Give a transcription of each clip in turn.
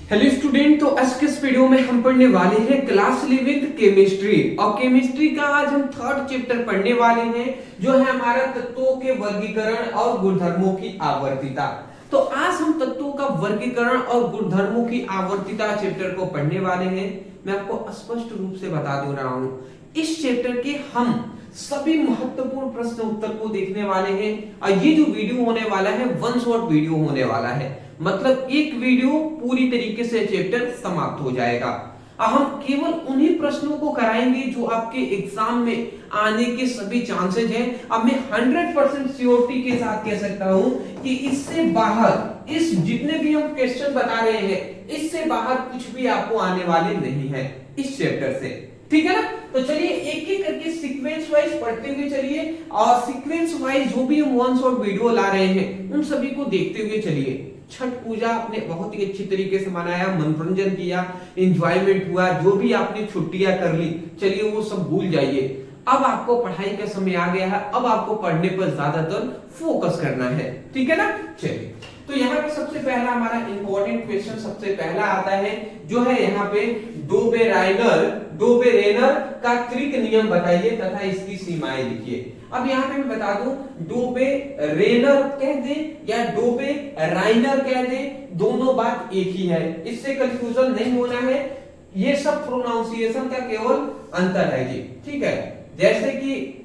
Hello student, तो आज के इस वीडियो में हम पढ़ने वाले हैं क्लास 11th केमिस्ट्री। और केमिस्ट्री का आज हम थर्ड चैप्टर पढ़ने वाले हैं, जो है हमारा तत्वों के वर्गीकरण और गुणधर्मों की आवर्तिता। तो आज हम तत्वों का वर्गीकरण और गुणधर्मों की आवर्तिता चैप्टर को पढ़ने वाले हैं। मैं आपको स्पष्ट रूप से बता दे रहा हूं, इस चैप्टर के हम सभी महत्वपूर्ण प्रश्न उत्तर को देखने वाले हैं। और ये जो वीडियो होने वाला है वन शॉट वीडियो होने वाला है, मतलब एक वीडियो पूरी तरीके से चैप्टर समाप्त हो जाएगा। अब हम केवल उन्हीं प्रश्नों को कराएंगे जो आपके एग्जाम में आने के सभी चांसेस हैं। अब मैं 100% श्योरिटी के साथ कह सकता हूं कि इससे बाहर, इस जितने भी हम क्वेश्चन बता रहे हैं, इससे बाहर कुछ भी आपको आने वाले नहीं है इस चैप्टर से। ठीक है ना? तो चलिए एक एक करके सीक्वेंस वाइज पढ़ते हुए चलिए, और सीक्वेंस वाइज जो भी हम वन शॉट वीडियो ला रहे हैं उन सभी को देखते हुए चलिए। छठ पूजा आपने बहुत ही अच्छी तरीके से मनाया, मनोरंजन किया, एंजॉयमेंट हुआ, जो भी आपने छुट्टियां कर ली, चलिए वो सब भूल जाइए। अब आपको पढ़ाई का समय आ गया है, अब आपको पढ़ने पर ज्यादातर फोकस करना है। ठीक है ना? चलिए, तो यहाँ पे सबसे पहला हमारा इंपॉर्टेंट क्वेश्चन सबसे पहला आता है, जो है यहाँ पे डोबेरेनर का त्रिक नियम बताइए तथा इसकी सीमाएं लिखिए। अब यहाँ पे मैं बता दूं, डोबेरेनर कह दे या डोबेराइनर कह दे, दोनों बात एक ही है, इससे कंफ्यूजन नहीं होना है। ये सब प्रोनाउंसिएशन का केवल अंतर है जी। ठीक है, जैसे कि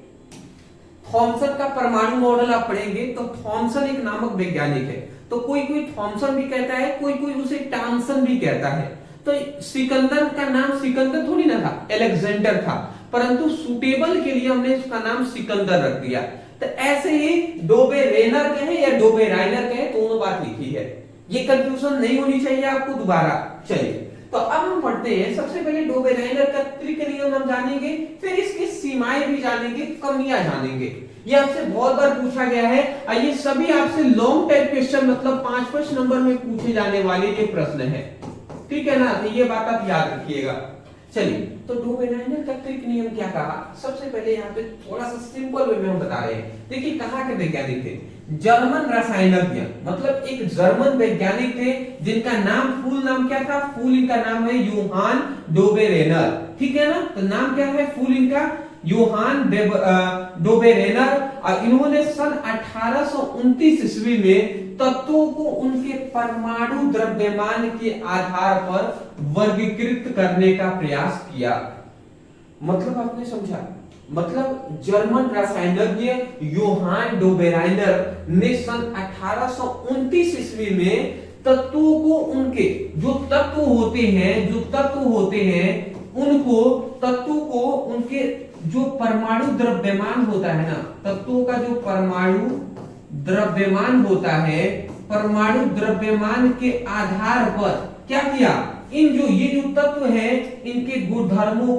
थॉमसन का परमाणु मॉडल आप पढ़ेंगे तो थॉमसन एक नामक वैज्ञानिक है, तो कोई कोई थॉमसन भी कहता है, कोई कोई उसे टॉमसन भी कहता है। तो सिकंदर का नाम सिकंदर थोड़ी ना था, अलेक्जेंडर था, परंतु सुटेबल के लिए हमने उसका नाम सिकंदर रख दिया। तो ऐसे ही डोबेरेनर कहे या डोबेराइनर कहे, दोनों बात लिखी है, ये कंफ्यूजन नहीं होनी चाहिए आपको दोबारा। चलिए, तो अब हम पढ़ते हैं। सबसे पहले डोबेराइनर का त्रिक नियम हम जानेंगे, फिर इसकी सीमाएं भी जानेंगे, कमियां जानेंगे। ये आपसे बहुत बार पूछा गया है, और ये सभी आपसे लॉन्ग टाइप क्वेश्चन, मतलब 5-5 नंबर में पूछे जाने वाले ये प्रश्न है। ठीक है ना? तो ये बात आप याद रखिएगा। चलिए, तो डोबेराइनर का त्रिक नियम क्या कहा? सबसे पहले यहाँ पे थोड़ा सा सिंपल वे में हम बता रहे हैं। देखिए, कहाँ के वैज्ञानिक थे? जर्मन रसायनज्ञ, मतलब एक जर्मन वैज्ञानिक थे जिनका नाम, फुल नाम क्या था? फुल इनका नाम है यूहान डोबेरेनर। ठीक है ना? तो नाम क्या है फुल इनका? यूहान डोबेरेनर। और इन्होंने सन 1829 ईस्वी में तत्वों को उनके परमाणु द्रव्यमान के आधार पर वर्गीकृत करने का प्रयास किया। मतलब आपने समझा? मतलब जर्मन रसायनज्ञ योहान डोबेराइनर ने सन 1829 ईस्वी में तत्वों को, उनके जो तत्व होते हैं उनको, तत्वों को उनके जो परमाणु द्रव्यमान होता है ना, तत्वों का जो परमाणु द्रव्यमान होता है, परमाणु द्रव्यमान के आधार पर क्या किया? इन जो ये जो तत्व है इनके गुणधर्मों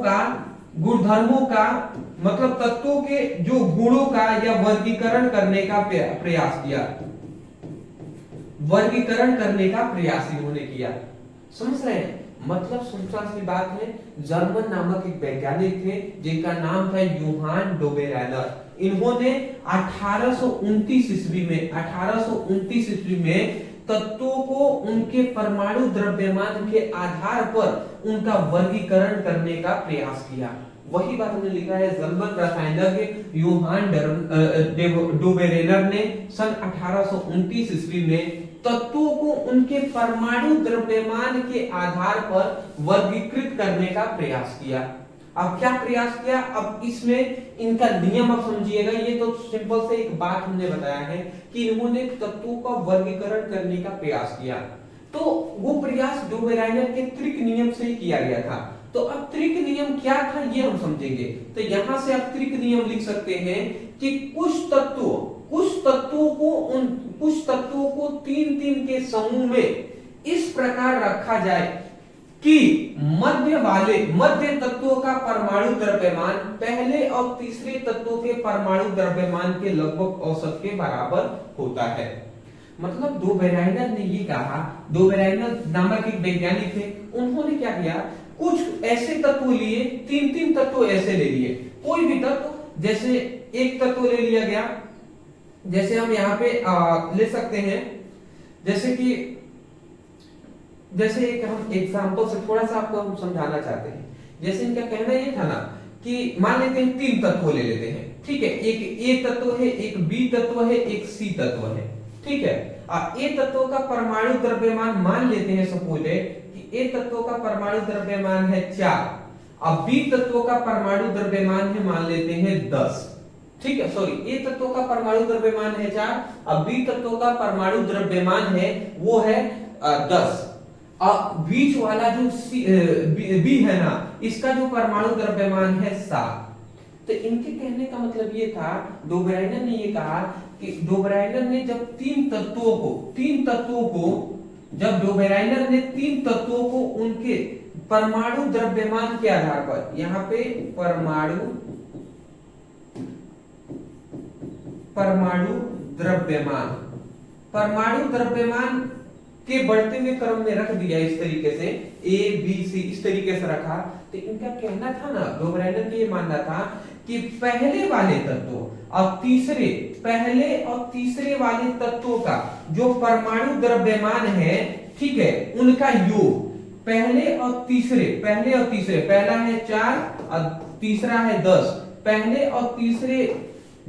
का मतलब तत्वों के जो गुणों का या वर्गीकरण करने का प्रयास किया। वर्गीकरण करने का प्रयास इन्होंने किया। समझ रहे हैं? मतलब सोचा सी बात है, जर्मन नामक एक वैज्ञानिक थे जिनका नाम था यूहान डोबेराइनर। इन्होंने 1829 ईस्वी में तत्वों को उनके परमाणु द्रव्यमान के आधार पर उनका वर्गीकरण करने का प्रयास किया। वही बात हमने लिखा है, जर्मन रसायनज्ञ यूहान डोबेरेनर ने सन 1829 ईस्वी में तत्वों को उनके परमाणु द्रव्यमान के आधार पर वर्गीकृत करने का प्रयास किया। अब क्या प्रयास किया? अब इसमें इनका नियम आप समझिएगा। ये तो सिंपल से एक बात हमने बताया है कि इन्होंने तत्वों का वर्गीकरण करने का प्रयास किया, तो वो प्रयास डोबेराइनर के त्रिक नियम से ही किया गया था। तो अब त्रिक नियम क्या था ये हम समझेंगे। तो यहां से आप त्रिक नियम लिख सकते हैं कि कुछ तत्वों को 3-3 के समूह में इस प्रकार रखा जाए कि मध्य तत्वों का परमाणु द्रव्यमान पहले और तीसरे तत्वों के परमाणु द्रव्यमान के लगभग औसत के बराबर होता है। मतलब डोबेराइनर ने ये कहा, डोबेराइनर नामक एक वैज्ञानिक थे, उन्होंने क्या किया? कुछ ऐसे तत्व लिए, 3-3 तत्व ऐसे ले लिए। कोई भी तत्व, जैसे एक तत्व ले लिया गया, जैसे हम यहाँ पे ले सकते हैं, जैसे कि जैसे एक हम एग्जांपल से थोड़ा सा आपको हम समझाना चाहते हैं। जैसे इनका कहना ये था ना कि मान लेते हैं तीन तत्व ले लेते हैं, ठीक है, एक ए तत्व है, एक बी तत्व है, एक सी तत्व है, ठीक है। ए तत्व का परमाणु द्रव्यमान मान लेते हैं सपोज है कि ए तत्व का परमाणु द्रव्यमान है 4, अब बी तत्व का परमाणु द्रव्यमान है मान लेते हैं 10, ठीक है, सॉरी, ए तत्व का परमाणु द्रव्यमान है 4, अब बी तत्व का परमाणु द्रव्यमान है वो है 10। बीच वाला जो बी है ना, इसका जो परमाणु द्रव्यमान है 7। तो इनके कहने का मतलब ये था, डोबराइनर ने ये कहा कि डोबराइनर ने जब तीन तत्वों को जब डोबराइनर ने तीन तत्वों को उनके परमाणु द्रव्यमान के आधार पर, यहां पे परमाणु द्रव्यमान के बढ़ते हुए क्रम में रख दिया, इस तरीके से ए बी सी इस तरीके से रखा। तो इनका कहना था ना, डोबराइनर का ये मानना था कि पहले और तीसरे वाले तत्वों का जो परमाणु द्रव्यमान है, ठीक है, उनका योग पहले और तीसरे, पहला है 4 और तीसरा है 10, पहले और तीसरे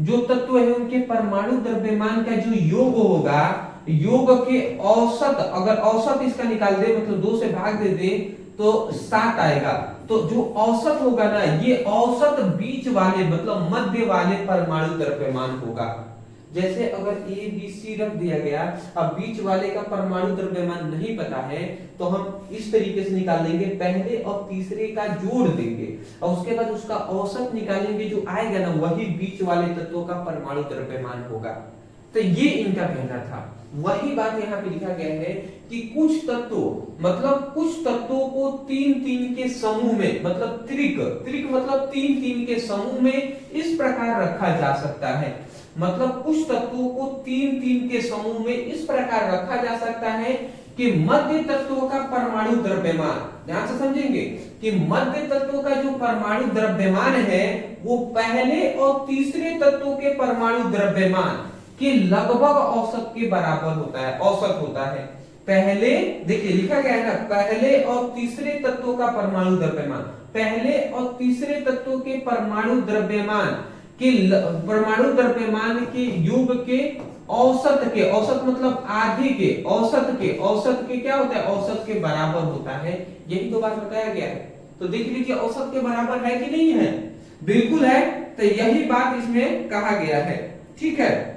जो तत्व है उनके परमाणु द्रव्यमान का जो योग होगा, योग के औसत, अगर औसत इसका निकाल दे मतलब 2 से भाग दे दे तो 7 आएगा। तो जो औसत होगा ना, ये औसत बीच वाले मतलब मध्य वाले परमाणु द्रव्यमान होगा। जैसे अगर ए बी सी रख दिया गया, अब बीच वाले का परमाणु द्रव्यमान नहीं पता है तो हम इस तरीके से निकाल लेंगे, पहले और तीसरे का जोड़ देंगे और उसके बाद उसका औसत निकालेंगे, जो आएगा ना वही बीच वाले तत्वों का परमाणु द्रव्यमान होगा। तो ये इनका कहना था। वही बात यहाँ पे लिखा गया है कि कुछ तत्वों को 3-3 के समूह में, मतलब त्रिक मतलब 3-3 के समूह में इस प्रकार रखा जा सकता है। मतलब कुछ तत्वों को 3-3 के समूह में इस प्रकार रखा जा सकता है कि मध्य तत्वों का परमाणु द्रव्यमान, ध्यान से समझेंगे कि मध्य तत्वों का जो परमाणु द्रव्यमान है वो पहले और तीसरे तत्वों के परमाणु द्रव्यमान के लगभग औसत के बराबर होता है। पहले देखिए लिखा गया है ना, पहले और तीसरे तत्वों का परमाणु द्रव्यमान, पहले और तीसरे तत्वों के परमाणु द्रव्यमान के योग के औसत मतलब आधे के औसत के क्या होता है, औसत के बराबर होता है। यही तो बात बताया गया है। तो देख लीजिए औसत के बराबर है कि नहीं है, बिल्कुल है। तो यही बात इसमें कहा गया है, ठीक है।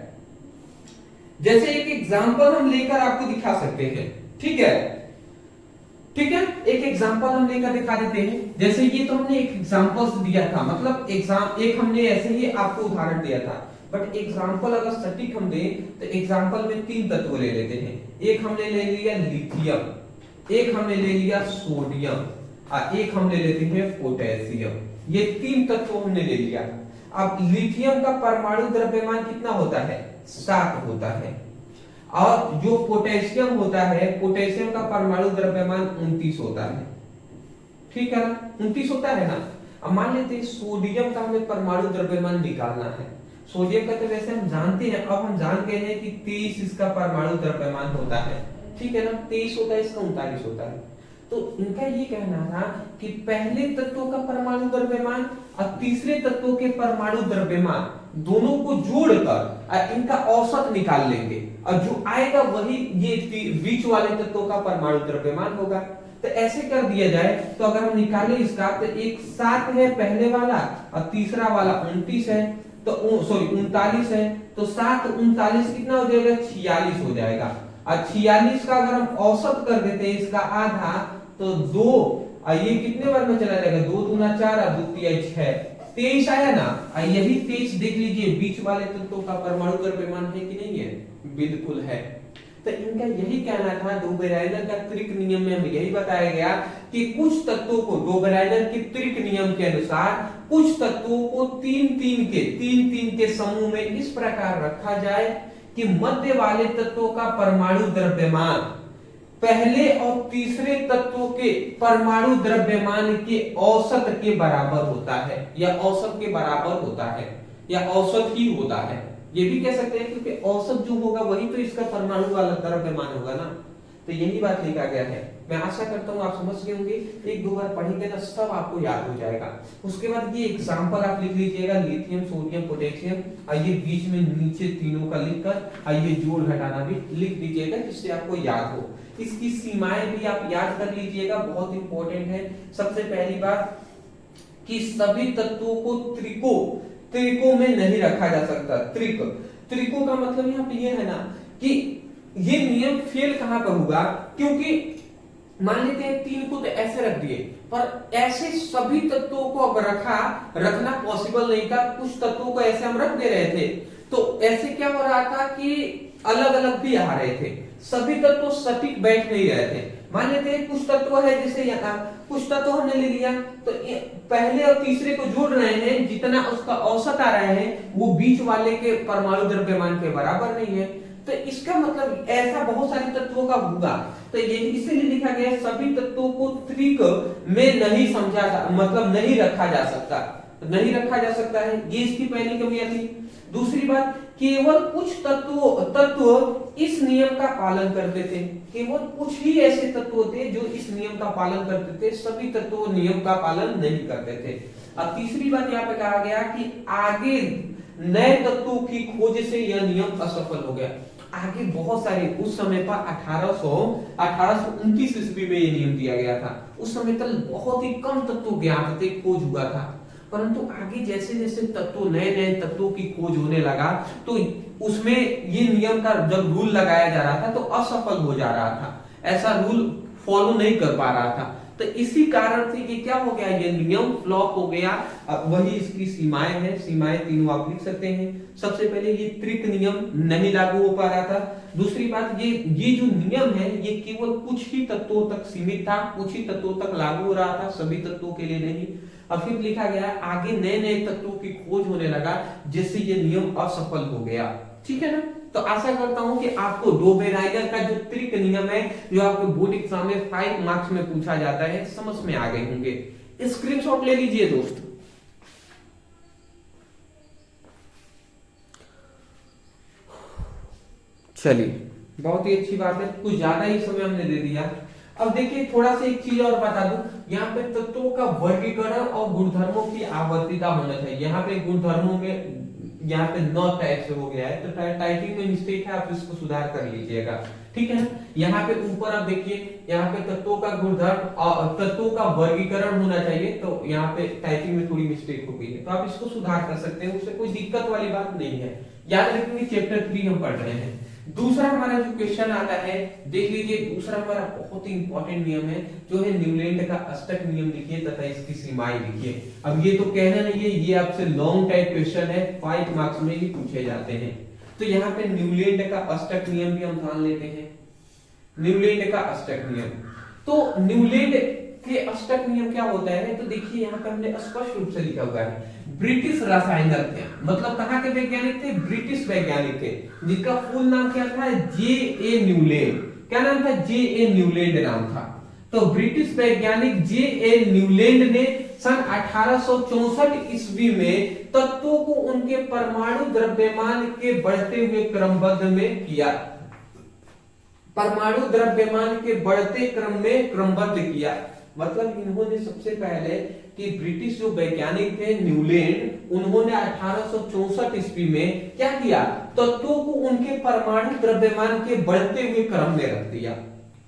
जैसे एक एग्जांपल हम लेकर आपको दिखा सकते हैं, ठीक है, एक एग्जांपल हम लेकर दिखा देते हैं। जैसे ये तो हमने एक एग्जांपल दिया था, मतलब एक हमने ऐसे ही आपको उदाहरण दिया था, बट एग्जांपल अगर सटीक हम दें तो एग्जांपल में 3 तत्व ले लेते हैं। एक हमने ले लिया लिथियम, एक हमने ले लिया सोडियम और एक हम ले लेते हैं पोटेशियम। ये 3 तत्व हमने ले लिया। अब लिथियम का परमाणु द्रव्यमान कितना होता है, 7 होता है, और जो पोटेशियम होता है, पोटेशियम का परमाणु द्रव्यमान 29 होता है, ठीक है ना, 29 होता है ना। अब मान लेते हैं सोडियम का हमें परमाणु द्रव्यमान निकालना है। सोडियम का तो वैसे हम जानते हैं, अब हम जान गए हैं कि 23 इसका परमाणु द्रव्यमान होता है, ठीक है ना, 23 होता है, इसका 39 होता है। तो इनका ये कहना था कि पहले तत्वों का परमाणु द्रव्यमान और तीसरे तत्वों के परमाणु द्रव्यमान दोनों को जोड़कर इनका औसत निकाल लेंगे और जो आएगा वही ये बीच वाले तत्वों का परमाणु द्रव्यमान होगा। तो ऐसे कर दिया जाए तो अगर हम निकालें इसका, तो एक 7 है पहले वाला और तीसरा वाला 29 है, तो 39 है, तो 7 39 कितना हो जाएगा, 46 हो जाएगा। और 46 का अगर हम औसत कर देते हैं इसका आधा, तो 2 ये कितने बार में चला जाएगा, 2 दूना 4 और 2 तिया 6, 23 आया ना। यही 23 देख लीजिए बीच वाले तत्वों का परमाणु द्रव्यमान है कि नहीं है, बिल्कुल है। तो इनका यही कहना था, डोबेराइनर का त्रिक नियम में हमें यही बताया गया कि कुछ तत्वों को डोबेराइनर के त्रिक नियम के अनुसार कुछ तत्वों को 3-3 के समूह में इस प्रकार रखा जाए कि मध्य वाले तत्वों का परमाणु द्रव्यमान पहले और तीसरे तत्वों के परमाणु द्रव्यमान के औसत के बराबर होता है, या औसत के बराबर होता है, या औसत ही होता है। ये भी कह सकते हैं क्योंकि औसत जो होगा वही तो इसका परमाणु वाला द्रव्यमान होगा ना। तो यही बात लिखा गया है। मैं आशा करता हूँ आप समझ गए होंगे, एक दो बार पढ़ेंगे ना सब आपको याद हो जाएगा। उसके बाद ये एग्जांपल आप लिख लीजिएगा, लिथियम, सोडियम, पोटेशियम, आइए बीच में नीचे तीनों का लिखकर आइए जोड़ घटाना भी लिख दीजिएगा जिससे आपको याद हो। इसकी सीमाएं भी आप याद कर लीजिएगा, बहुत इंपॉर्टेंट है। सबसे पहली बात कि सभी तत्वों को त्रिकों में नहीं रखा जा सकता। त्रिकों का मतलब यहाँ पे ये है ना कि ये नियम फेल कहां पर होगा, क्योंकि मान लेते हैं 3 को तो ऐसे रख दिए, पर ऐसे सभी तत्वों को अब रखना पॉसिबल नहीं था। कुछ तत्वों को ऐसे हम रख दे रहे थे, तो ऐसे क्या हो रहा था कि अलग अलग भी आ रहे थे, सभी तत्व सटीक बैठ नहीं रहे थे। मान लेते हैं कुछ तत्व है, जैसे यहाँ कुछ तत्व हमने ले लिया, तो पहले और तीसरे को जोड़ रहे हैं, जितना उसका औसत आ रहा है वो बीच वाले के परमाणु द्रव्यमान के बराबर नहीं है। तो इसका मतलब ऐसा बहुत सारे तत्वों का होगा, तो ये इसीलिए लिखा गया सभी तत्वों को त्रिक में नहीं समझा जा, मतलब नहीं रखा जा सकता, नहीं रखा जा सकता है। ये इसकी पहली कमियां थी। दूसरी बात, केवल कुछ तत्व इस नियम का पालन करते थे, केवल कुछ ही ऐसे तत्व थे जो इस नियम का पालन करते थे, सभी तत्व नियम का पालन नहीं करते थे। अब तीसरी बात यहाँ पे कहा गया कि आगे नए तत्वों की खोज से यह नियम असफल हो गया। आगे बहुत सारे, उस समय पर 1829 ईस्वी में ये नियम दिया गया था। उस समय तक बहुत ही कम तत्व ज्ञात थे, खोज हुआ था, परंतु आगे जैसे जैसे तत्व नए तत्वों की खोज होने लगा तो उसमें ये नियम का जब रूल लगाया जा रहा था तो असफल हो जा रहा था, ऐसा रूल फॉलो नहीं कर पा रहा था। तो इसी कारण से ये क्या हो गया, ये नियम फ्लॉप हो गया। अब वही इसकी सीमाएं हैं, सीमाएं तीनों आप लिख सकते हैं। सबसे पहले ये त्रिक नियम नहीं लागू हो पा रहा था। दूसरी बात, ये जो नियम है ये केवल कुछ ही तत्वों तक सीमित था, कुछ ही तत्वों तक लागू हो रहा था, सभी तत्वों के लिए नहीं। अब फिर लिखा गया आगे नए तत्वों की खोज होने लगा जिससे ये नियम असफल हो गया। ठीक है ना। तो आशा करता हूं कि आपको डोबेराइगर का जो त्रिक नियम है जो आपके बोर्ड एग्जाम में 5 मार्क्स में पूछा जाता है समझ में आ गए होंगे। स्क्रीनशॉट ले लीजिए दोस्त। चलिए, बहुत ही अच्छी बात है, कुछ ज्यादा ही समय हमने दे दिया। अब देखिए थोड़ा सा एक चीज और बता दूं, यहाँ पे तत्वों का वर्गीकरण और गुणधर्मों की आवर्तीता होना चाहिए। यहाँ पे गुणधर्मों में यहाँ पे 9 टाइप से हो गया है, तो टाइपिंग में मिस्टेक है, आप इसको सुधार कर लीजिएगा। ठीक है ना। यहाँ पे ऊपर आप देखिए, यहाँ पे तत्वों का गुणधर्म और तत्वों का वर्गीकरण होना चाहिए, तो यहाँ पे टाइपिंग में थोड़ी मिस्टेक हो गई है, तो आप इसको सुधार कर सकते हैं, उससे कोई दिक्कत वाली बात नहीं है। याद रखेंगे चैप्टर 3 हम पढ़ रहे हैं। दूसरा हमारा जो क्वेश्चन आता है, देख लीजिए, दूसरा हमारा बहुत ही इंपॉर्टेंट नियम है जो है न्यूलैंड का अष्टक नियम लिखिए तथा इसकी सीमाएं लिखिए। अब ये तो कहना नहीं है, ये आपसे लॉन्ग टाइप क्वेश्चन है, 5 मार्क्स में ही पूछे जाते हैं। तो यहाँ पे न्यूलैंड का अष्टक नियम भी हम जान लेते हैं। न्यूलैंड का अष्टक नियम, तो न्यूलैंड के अष्टक नियम क्या होता है, तो देखिए यहाँ पे हमने स्पष्ट रूप से लिखा हुआ है, ब्रिटिश रसायनज्ञ थे, मतलब कहाँ के वैज्ञानिक थे, ब्रिटिश वैज्ञानिक थे, जिसका फुल नाम क्या था, J.A. न्यूलैंड। क्या नाम था, J.A. न्यूलैंड नाम था। तो ब्रिटिश वैज्ञानिक J.A. न्यूलैंड ने सन 1864 ईस्वी में तत्वों को उनके परमाणु द्रव्यमान के बढ़ते हुए क्रमबद्ध में किया, परमाणु द्रव्यमान के बढ़ते क्रम में क्रमबद्ध किया। मतलब इन्होंने सबसे पहले कि ब्रिटिश जो वैज्ञानिक थे न्यूलैंड, उन्होंने 1864 ईस्वी में क्या किया, तत्वों को उनके परमाणु द्रव्यमान के बढ़ते हुए क्रम में रख दिया।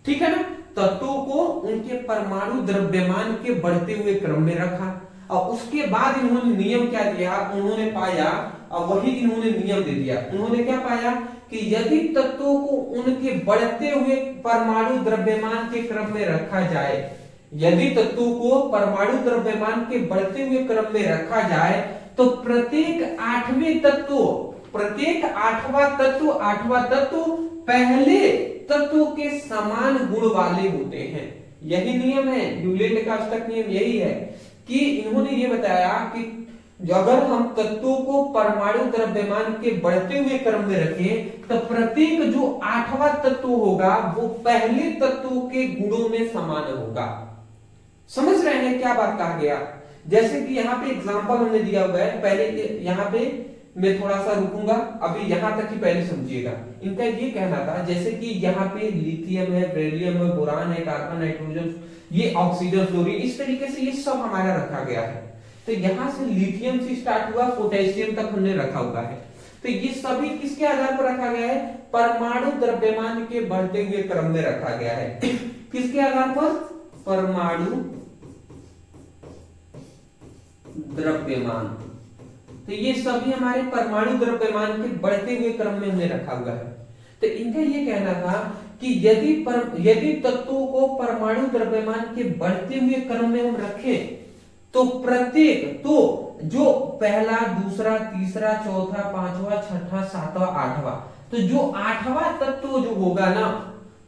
ठीक है ना। तत्वों को उनके परमाणु द्रव्यमान के बढ़ते हुए क्रम में रखा, और उसके बाद इन्होंने नियम क्या दिया, उन्होंने पाया, और वही इन्होंने नियम दे दिया। उन्होंने क्या पाया कि यदि तत्वों को उनके बढ़ते हुए परमाणु द्रव्यमान के क्रम में रखा जाए, यदि तत्वों को परमाणु द्रव्यमान के बढ़ते हुए क्रम में रखा जाए, तो प्रत्येक आठवां तत्व पहले तत्व के समान गुण वाले होते हैं। यही नियम है, न्यूलैंड का अष्टक नियम यही है कि इन्होंने ये बताया कि अगर हम तत्वों को परमाणु द्रव्यमान के बढ़ते हुए क्रम में रखें, तो प्रत्येक जो 8वां तत्व होगा वो पहले तत्व के गुणों में समान होगा। समझ रहे हैं क्या बात कहा गया। जैसे कि यहाँ पे एग्जांपल हमने दिया हुआ है, पहले यहाँ पे मैं थोड़ा सा रुकूंगा, अभी यहाँ तक ही पहले समझिएगा। इनका ये कहना था जैसे कि यहाँ पे लिथियम है, बेरिलियम है, बोरान है, कार्बन, नाइट्रोजन, ये ऑक्सीजन, फ्लोरीन, इस तरीके से ये सब हमारा रखा गया है। तो यहाँ से लिथियम से स्टार्ट हुआ, पोटेशियम तक हमने रखा हुआ है। तो ये सभी किसके आधार पर रखा गया है? परमाणु द्रव्यमान के बढ़ते हुए क्रम में रखा गया है। किसके आधार पर? परमाणु द्रव्यमान। तो ये सभी हमारे परमाणु द्रव्यमान के बढ़ते हुए क्रम में हमने रखा हुआ है। तो इनका ये कहना था कि यदि तत्वों को परमाणु द्रव्यमान के बढ़ते हुए क्रम में हम रखें तो प्रत्येक, तो जो पहला, दूसरा, तीसरा, चौथा, पांचवा, छठा, सातवां, आठवां, तो जो आठवां तत्व जो होगा ना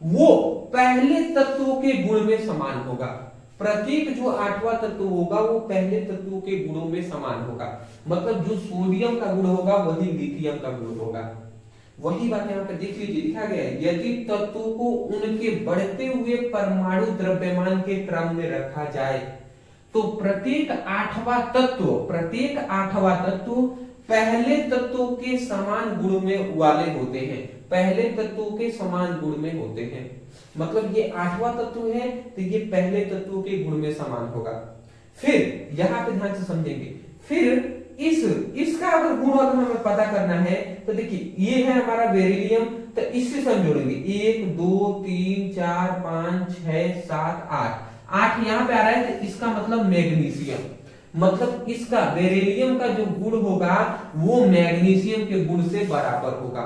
वो पहले तत्वों के गुण में समान होगा। प्रत्येक जो आठवां तत्व होगा वो पहले तत्वों के गुणों में समान होगा। मतलब जो सोडियम का गुण होगा वही लिथियम का गुण होगा। वही बात यहाँ पे देख लीजिए, लिखा गया है यदि तत्वों को उनके बढ़ते हुए परमाणु द्रव्यमान के क्रम में रखा जाए तो प्रत्येक आठवां तत्व पहले तत्वों के समान गुण में वाले होते हैं, पहले तत्वों के समान गुण में होते हैं। मतलब ये आठवां तत्व है तो ये पहले तत्वों के गुण में समान होगा। फिर यहाँ पे ध्यान से समझेंगे, फिर इसका अगर गुण अगर हमें पता करना है तो देखिए ये है हमारा बेरिलियम, तो इससे हम जोड़ेंगे 1 2 3 4 5 6 7 8 यहाँ पे आ रहा है तो इसका मतलब मैग्नीशियम, मतलब इसका बेरिलियम का जो गुण होगा वो मैग्नीशियम के गुण से बराबर होगा,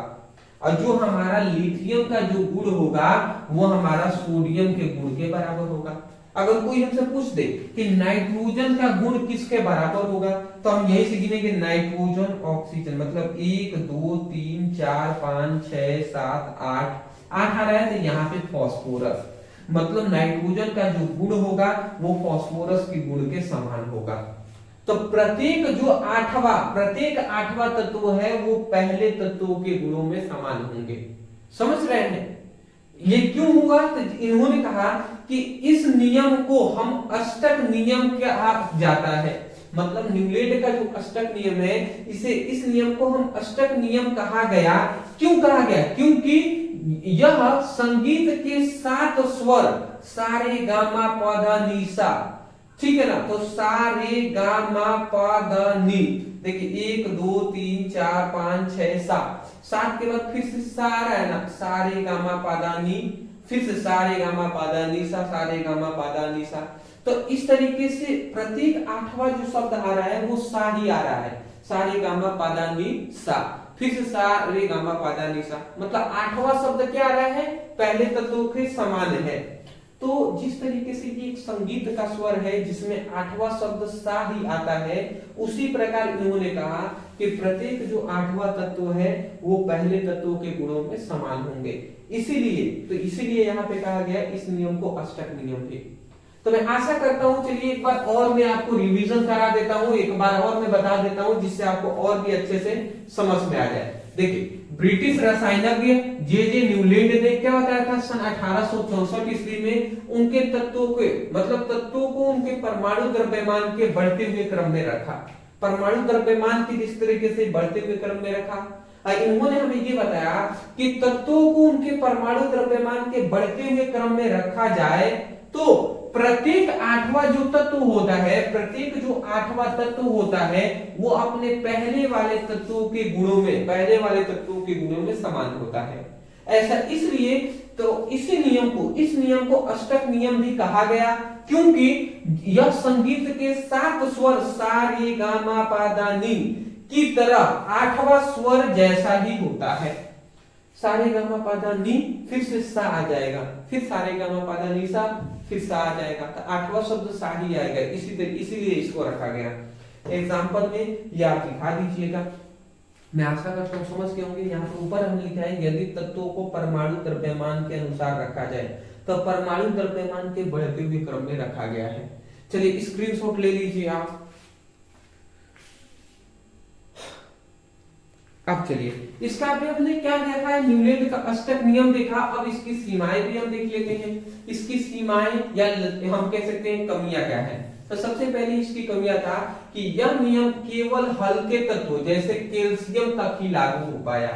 और जो हमारा लिथियम का जो गुण होगा वो हमारा सोडियम के गुण के बराबर होगा। अगर कोई हमसे पूछ दे कि नाइट्रोजन का गुण किसके बराबर होगा तो हम यही से गिनेंगे नाइट्रोजन ऑक्सीजन, मतलब 1 2 3 4 5 6 7 8 आ रहा है तो यहाँ पे फास्फोरस, मतलब नाइट्रोजन का जो गुण होगा वो फास्फोरस के गुण के समान होगा। तो प्रत्येक आठवां तत्व है वो पहले तत्वों के गुणों में समान होंगे। समझ रहे हैं? ये क्यों हुआ? तो इन्होंने कहा कि इस नियम को हम अष्टक नियम कहा जाता है। मतलब न्यूलैंड का जो अष्टक नियम है इस नियम को हम अष्टक नियम कहा गया। क्यों कहा गया? क्योंकि यह संगीत के 7 स्वर सा रे गा मा पा धा नी सा, ठीक है ना, तो सा रे गा मा पा धा नी, देखिए 1 2 3 4 5 6 7 के बाद फिर से सा रहा है ना, सा रे गा मा पा धा नी, फिर से सा रे गा मा पा धा नी सा, सा रे गा मा पा धा नी सा। तो इस तरीके से प्रत्येक आठवां जो शब्द आ रहा है वो सा ही आ रहा है, सा रे गा मा पा धा नी सा, फिर से सा रे गा मा पा धा नी सा, मतलब आठवां शब्द क्या आ रहा है? पहले तत्वों के समान है। तो जिस तरीके से ये एक संगीत का स्वर है जिसमें आठवां शब्द सा ही आता है, उसी प्रकार इन्होंने कहा कि प्रत्येक जो आठवां तत्व है वो पहले तत्वों के गुणों में समान होंगे। इसीलिए यहाँ पे कहा गया इस नियम को अष्टक नियम है। तो मैं आशा करता हूँ, चलिए एक बार और मैं आपको रिवीजन करा देता हूँ, एक बार और मैं बता देता हूँ जिससे आपको और भी अच्छे से समझ में आ जाए। देखिए ब्रिटिश रसायनज्ञ जे न्यूलैंड ने क्या बताया था सन 1864 ईस्वी में उनके तत्वों को उनके परमाणु द्रव्यमान के बढ़ते हुए क्रम में रखा। परमाणु द्रव्यमान के जिस तरीके से बढ़ते हुए क्रम में रखा, इन्होंने हमें ये बताया कि तत्वों को उनके परमाणु द्रव्यमान के बढ़ते हुए क्रम में रखा जाए तो प्रत्येक आठवां जो तत्व होता है वो अपने पहले वाले तत्वों के गुणों में समान होता है। ऐसा इसलिए तो इस नियम को अष्टक नियम भी कहा गया, क्योंकि यह संगीत के 7 स्वर सा रे गा मा पा धा नी की तरह आठवां स्वर जैसा ही होता है। सा रे गा मा पा धा नी, फिर से सा आ जाएगा, फिर सा रे गा मा पा धा नी सा, फिर सा आ जाएगा, तो आठवां शब्द सा ही आएगा। इसीलिए इसको रखा गया। एग्जाम्पल में या आप दिखा दीजिएगा। मैं आशा करता हूँ समझ के होंगे। यहाँ पर ऊपर हमने लिखा है यदि तत्वों को परमाणु द्रव्यमान के अनुसार रखा जाए तो परमाणु द्रव्यमान के बढ़ते हुए क्रम में रखा गया है। चलिए स्क्रीनशॉट ले लीजिए आप। अब चलिए इसका भी हमने क्या देखा है, न्यूलैंड का अष्टक नियम देखा। अब इसकी सीमाएं भी हम देख लेते हैं। इसकी सीमाएं या हम कह सकते हैं कमियां क्या है। तो सबसे पहले इसकी कमियां था कि यह नियम केवल हल्के तत्वों जैसे कैल्शियम तक ही लागू हो पाया।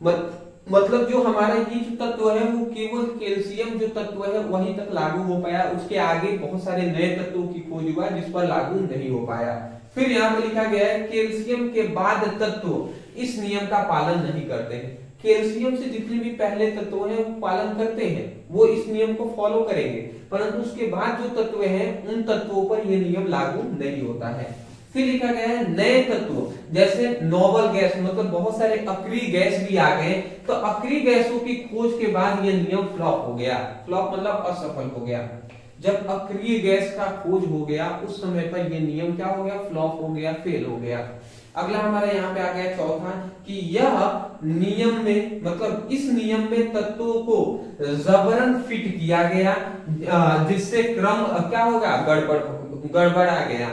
मतलब जो हमारा ये जो तत्व है वो केवल कैल्शियम जो तत्व है वही तक लागू हो पाया, उसके आगे बहुत सारे नए तत्वों की खोज हुआ जिस पर लागू नहीं हो पाया। फिर यहाँ पे लिखा गया है कैल्शियम के बाद तत्व इस नियम का पालन नहीं करते हैं। कैल्शियम से जितने भी पहले तत्व हैं वो पालन करते हैं, वो इस नियम को फॉलो करेंगे, परंतु उसके बाद जो तत्व हैं उन तत्वों पर यह नियम लागू नहीं होता है। फिर लिखा गया है नए तत्व जैसे नोबल गैस, मतलब बहुत सारे अक्रिय गैस भी आ गए, तो अक्रिय गैसों की खोज के बाद यह नियम फ्लॉप हो गया। फ्लॉप मतलब असफल हो गया। जब अक्रिय गैस का खोज हो गया उस समय पर यह नियम क्या हो गया, फ्लॉप हो गया, फेल हो गया। अगला हमारा यहाँ पे आ गया चौथा कि यह नियम में मतलब इस नियम में तत्वों को जबरन फिट किया गया जिससे क्रम क्या होगा, गड़बड़ा गया।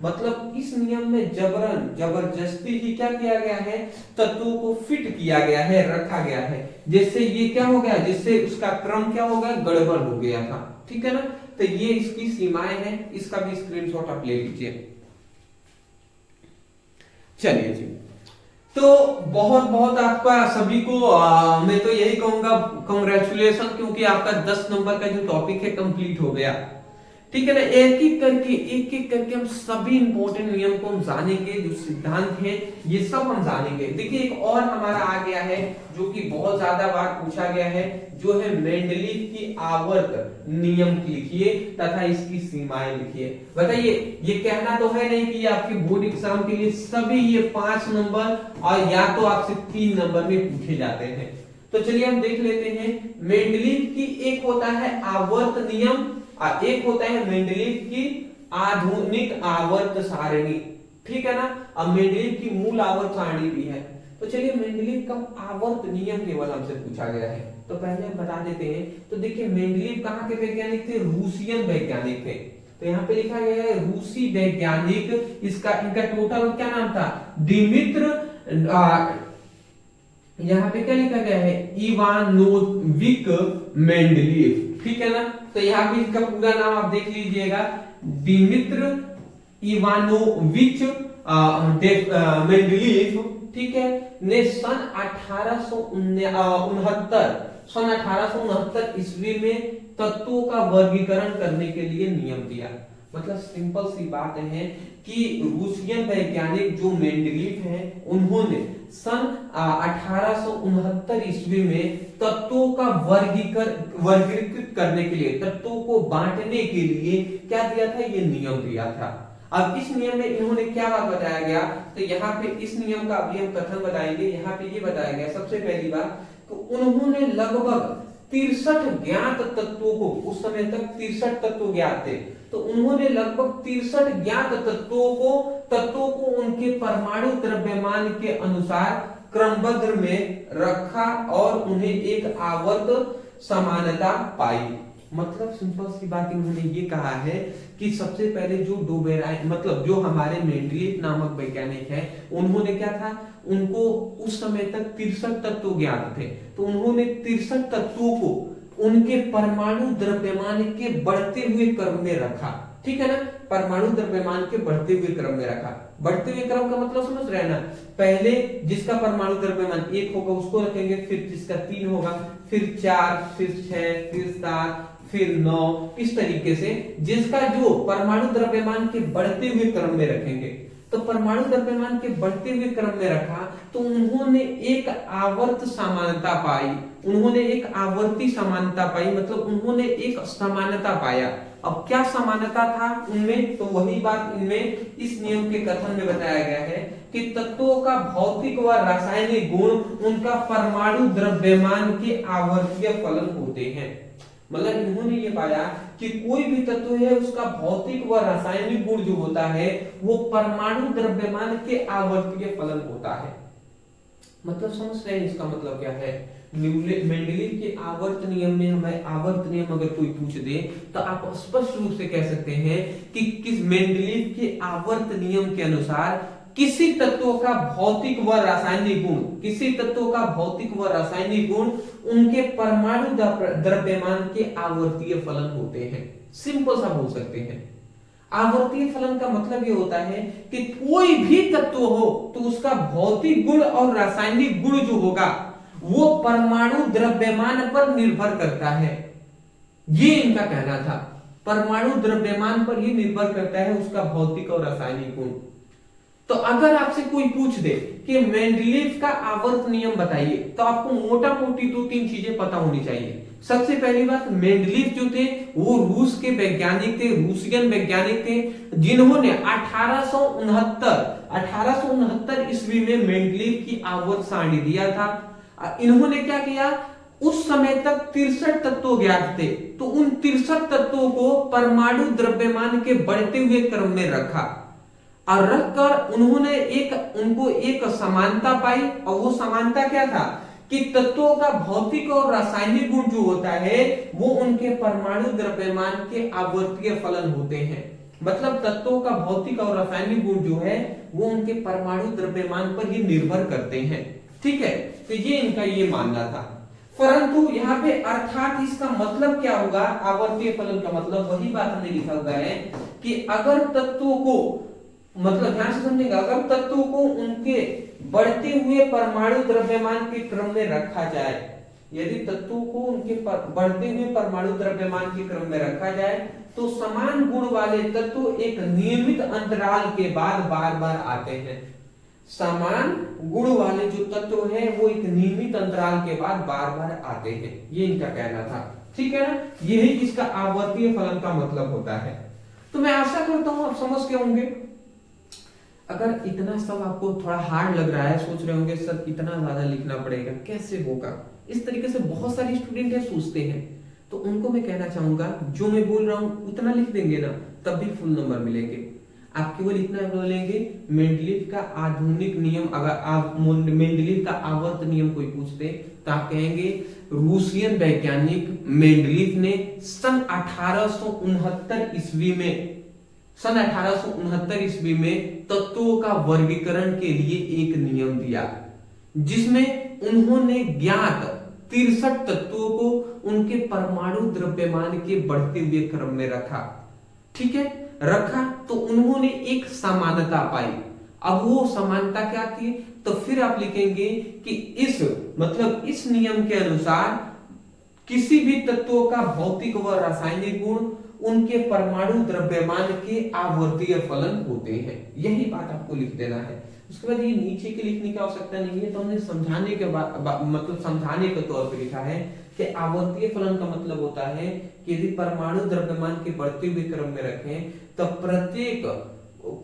मतलब इस नियम में जबरदस्ती ही क्या किया गया है, तत्वों को फिट किया गया है, रखा गया है, जिससे ये क्या हो गया, जिससे उसका क्रम क्या हो गया, गड़बड़ हो गया था। ठीक है ना, तो ये इसकी सीमाएं हैं, इसका भी स्क्रीनशॉट आप ले लीजिए। चलिए जी, तो बहुत बहुत आपका सभी को मैं तो यही कहूंगा कंग्रेचुलेशन, क्योंकि आपका 10 नंबर का जो टॉपिक है कंप्लीट हो गया। ठीक है ना, एक एक करके हम सभी इंपॉर्टेंट नियम को हम जानेंगे, जो सिद्धांत है ये सब हम जानेंगे। देखिए एक और हमारा आ गया है जो कि बहुत ज्यादा बार पूछा गया है, जो है मेंडलीव की आवर्त नियम लिखिए तथा इसकी सीमाएं लिखिए। बताइए, ये कहना तो है नहीं कि आपके बोर्ड एग्जाम के लिए सभी ये 5 नंबर और या तो आपसे 3 नंबर में पूछे जाते हैं। तो चलिए हम देख लेते हैं। मेंडलीव की एक होता है आवर्त नियम, एक होता है मेंडलीव की आधुनिक आवर्त सारणी। ठीक है ना, अब मेंडलीव की मूल आवर्त सारणी भी है। तो चलिए मेंडलीव का आवर्त नियम केवल हमसे पूछा गया है, तो पहले हम बता देते हैं। तो देखिए मेंडलीव कहाँ के वैज्ञानिक थे, रूसियन वैज्ञानिक थे। तो यहाँ पे लिखा गया है रूसी वैज्ञानिक, इनका टोटल क्या नाम था, दिमित्र, यहाँ पे क्या लिखा गया है, इवानोविक मेंडलीव। ठीक है ना, तो यहाँ भी इसका पूरा नाम आप देख लीजिएगा, दिमित्र इवानोविच मेंडलीव। ठीक है, ने सन 1869 ईस्वी में तत्वों का वर्गीकरण करने के लिए नियम दिया। मतलब सिंपल सी बात है कि रूसियन वैज्ञानिक जो मेंडलीव हैं उन्होंने सन 1869 ईस्वी में तत्वों का वर्गीकृत करने के लिए, तत्वों को बांटने के लिए क्या दिया था, ये नियम दिया था। अब इस नियम में इन्होंने क्या बात बताया गया, तो यहाँ पे इस नियम का अभी हम कथन बताएंगे। यहाँ पे ये बताया गया सबसे पहली बात, तो उन्होंने लगभग 63 ज्ञात तत्वों को, उस समय तक 63 तत्व ज्ञात थे, तो उन्होंने लगभग 63 ज्ञात तत्वों को उनके परमाणु द्रव्यमान के अनुसार क्रमबद्ध में रखा और उन्हें एक आवर्त समानता पाई। मतलब सिंपल सी बात इन्होंने ये कहा है कि सबसे पहले जो मतलब जो हमारे मेंडलीव नामक वैज्ञानिक है, उन्होंने क्या था, उनको उस समय तक 63 तत्व ज्ञात थे, तो उन्होंने 63 तत्वों को उनके परमाणु द्रव्यमान के बढ़ते हुए क्रम में रखा। ठीक है ना, परमाणु द्रव्यमान के बढ़ते हुए क्रम में रखा। बढ़ते हुए क्रम का मतलब समझ रहे हैं ना, पहले जिसका परमाणु द्रव्यमान 1 होगा उसको रखेंगे, फिर जिसका 3 होगा, फिर 4, फिर 6, फिर 7, फिर 9, इस तरीके से जिसका जो परमाणु द्रव्यमान के बढ़ते हुए क्रम में रखेंगे। तो परमाणु द्रव्यमान के बढ़ते हुए क्रम में रखा तो उन्होंने एक आवर्त समानता पाई, उन्होंने एक आवर्ती समानता पाई, मतलब उन्होंने एक समानता पाया। अब क्या समानता था उनमें, तो वही बात इनमें इस नियम के कथन में बताया गया है कि तत्वों का भौतिक व रासायनिक गुण उनका परमाणु द्रव्यमान के आवर्तीय फलन होते हैं। मतलब इन्होंने ये पाया कि कोई भी तत्व है उसका भौतिक व रासायनिक गुण जो होता है वो परमाणु द्रव्यमान के आवर्तीय फलन होता है। मतलब समझ रहे हैं इसका मतलब क्या है। मेंडलीव के आवर्त नियम में हमें आवर्त नियम अगर कोई पूछ दे तो आप स्पष्ट रूप से कह सकते हैं कि किस मेंडलीव के आवर्त नियम के अनुसार किसी तत्व का भौतिक व रासायनिक गुण, किसी तत्व का भौतिक व रासायनिक गुण उनके परमाणु द्रव्यमान के आवर्तीय फलन होते हैं। सिंपल सा बोल सकते हैं। आवर्तीय फलन का मतलब ये होता है कि कोई भी तत्व हो तो उसका भौतिक गुण और रासायनिक गुण जो होगा वो परमाणु द्रव्यमान पर निर्भर करता है। ये इनका कहना था, परमाणु द्रव्यमान पर ही निर्भर करता है उसका भौतिक और रासायनिक गुण। तो अगर आपसे कोई पूछ दे कि मेंडलीव का आवर्त नियम बताइए, तो आपको मोटा मोटी 2-3 चीजें पता होनी चाहिए। सबसे पहली बात, मेंडलीव जो थे वो रूस के वैज्ञानिक थे, रूसियन वैज्ञानिक थे, जिन्होंने 1869 ईस्वी में मेंडलीव की आवर्त सारणी दिया था। इन्होंने क्या किया, उस समय तक 63 तत्व ज्ञात थे, तो उन 63 तत्वों को परमाणु द्रव्यमान के बढ़ते हुए क्रम में रखा और रखकर उन्होंने उनको एक समानता पाई। और वो समानता क्या था कि तत्वों का भौतिक और रासायनिक गुण जो होता है वो उनके परमाणु द्रव्यमान के आवर्तीय फलन होते हैं। मतलब तत्वों का भौतिक और रासायनिक गुण जो है वो उनके परमाणु द्रव्यमान पर ही निर्भर करते हैं। ठीक है, तो ये इनका ये मानना था। परंतु यहाँ पे अर्थात इसका मतलब क्या होगा, आवर्तीय फलन का मतलब वही बात हमने लिखा हुआ है कि अगर तत्वों को, मतलब ध्यान से समझेगा, अगर तत्वों को उनके बढ़ते हुए परमाणु द्रव्यमान के क्रम में रखा जाए, यदि तत्वों को उनके बढ़ते हुए परमाणु द्रव्यमान के क्रम में रखा जाए तो समान गुण वाले तत्व एक नियमित अंतराल के बाद बार बार आते हैं। समान गुण वाले जो तत्व हैं वो एक नियमित अंतराल के बाद बार बार आते हैं, ये इनका कहना था। ठीक है ना, यही इसका आवर्तीय फलन का मतलब होता है। तो मैं आशा करता हूं आप समझ के होंगे। अगर इतना सब आपको थोड़ा हार्ड लग रहा है, सोच रहे होंगे सर इतना ज्यादा लिखना पड़ेगा, कैसे होगा, इस तरीके से बहुत सारे स्टूडेंट है सोचते हैं, तो उनको मैं कहना चाहूंगा जो मैं बोल रहा हूं उतना लिख देंगे ना तब भी फुल नंबर मिलेंगे। आप केवल इतना बोलेंगे मेंडलीव का आधुनिक नियम, अगर आप मेंडलीव का आवर्त नियम कोई पूछते तो आप कहेंगे रूसियन वैज्ञानिक मेंडलीव ने सन 1869 ईस्वी में तत्वों का वर्गीकरण के लिए एक नियम दिया, जिसमें उन्होंने ज्ञात 63 तत्वों को उनके परमाणु द्रव्यमान के बढ़ते हुए क्रम में रखा। ठीक है, रखा तो उन्होंने एक समानता पाई। अब वो समानता क्या थी, तो फिर आप लिखेंगे कि इस नियम के अनुसार किसी भी तत्वों का भौतिक व रासायनिक गुण उनके परमाणु द्रव्यमान के आवर्तीय फलन होते हैं। यही बात आपको लिख देना है। उसके बाद ये नीचे के लिखने की आवश्यकता नहीं है, तो हमने समझाने के मतलब समझाने के तौर पे लिखा है कि आवर्तीय फलन का मतलब होता है कि यदि परमाणु द्रव्यमान के बढ़ते हुए क्रम में रखें तो प्रत्येक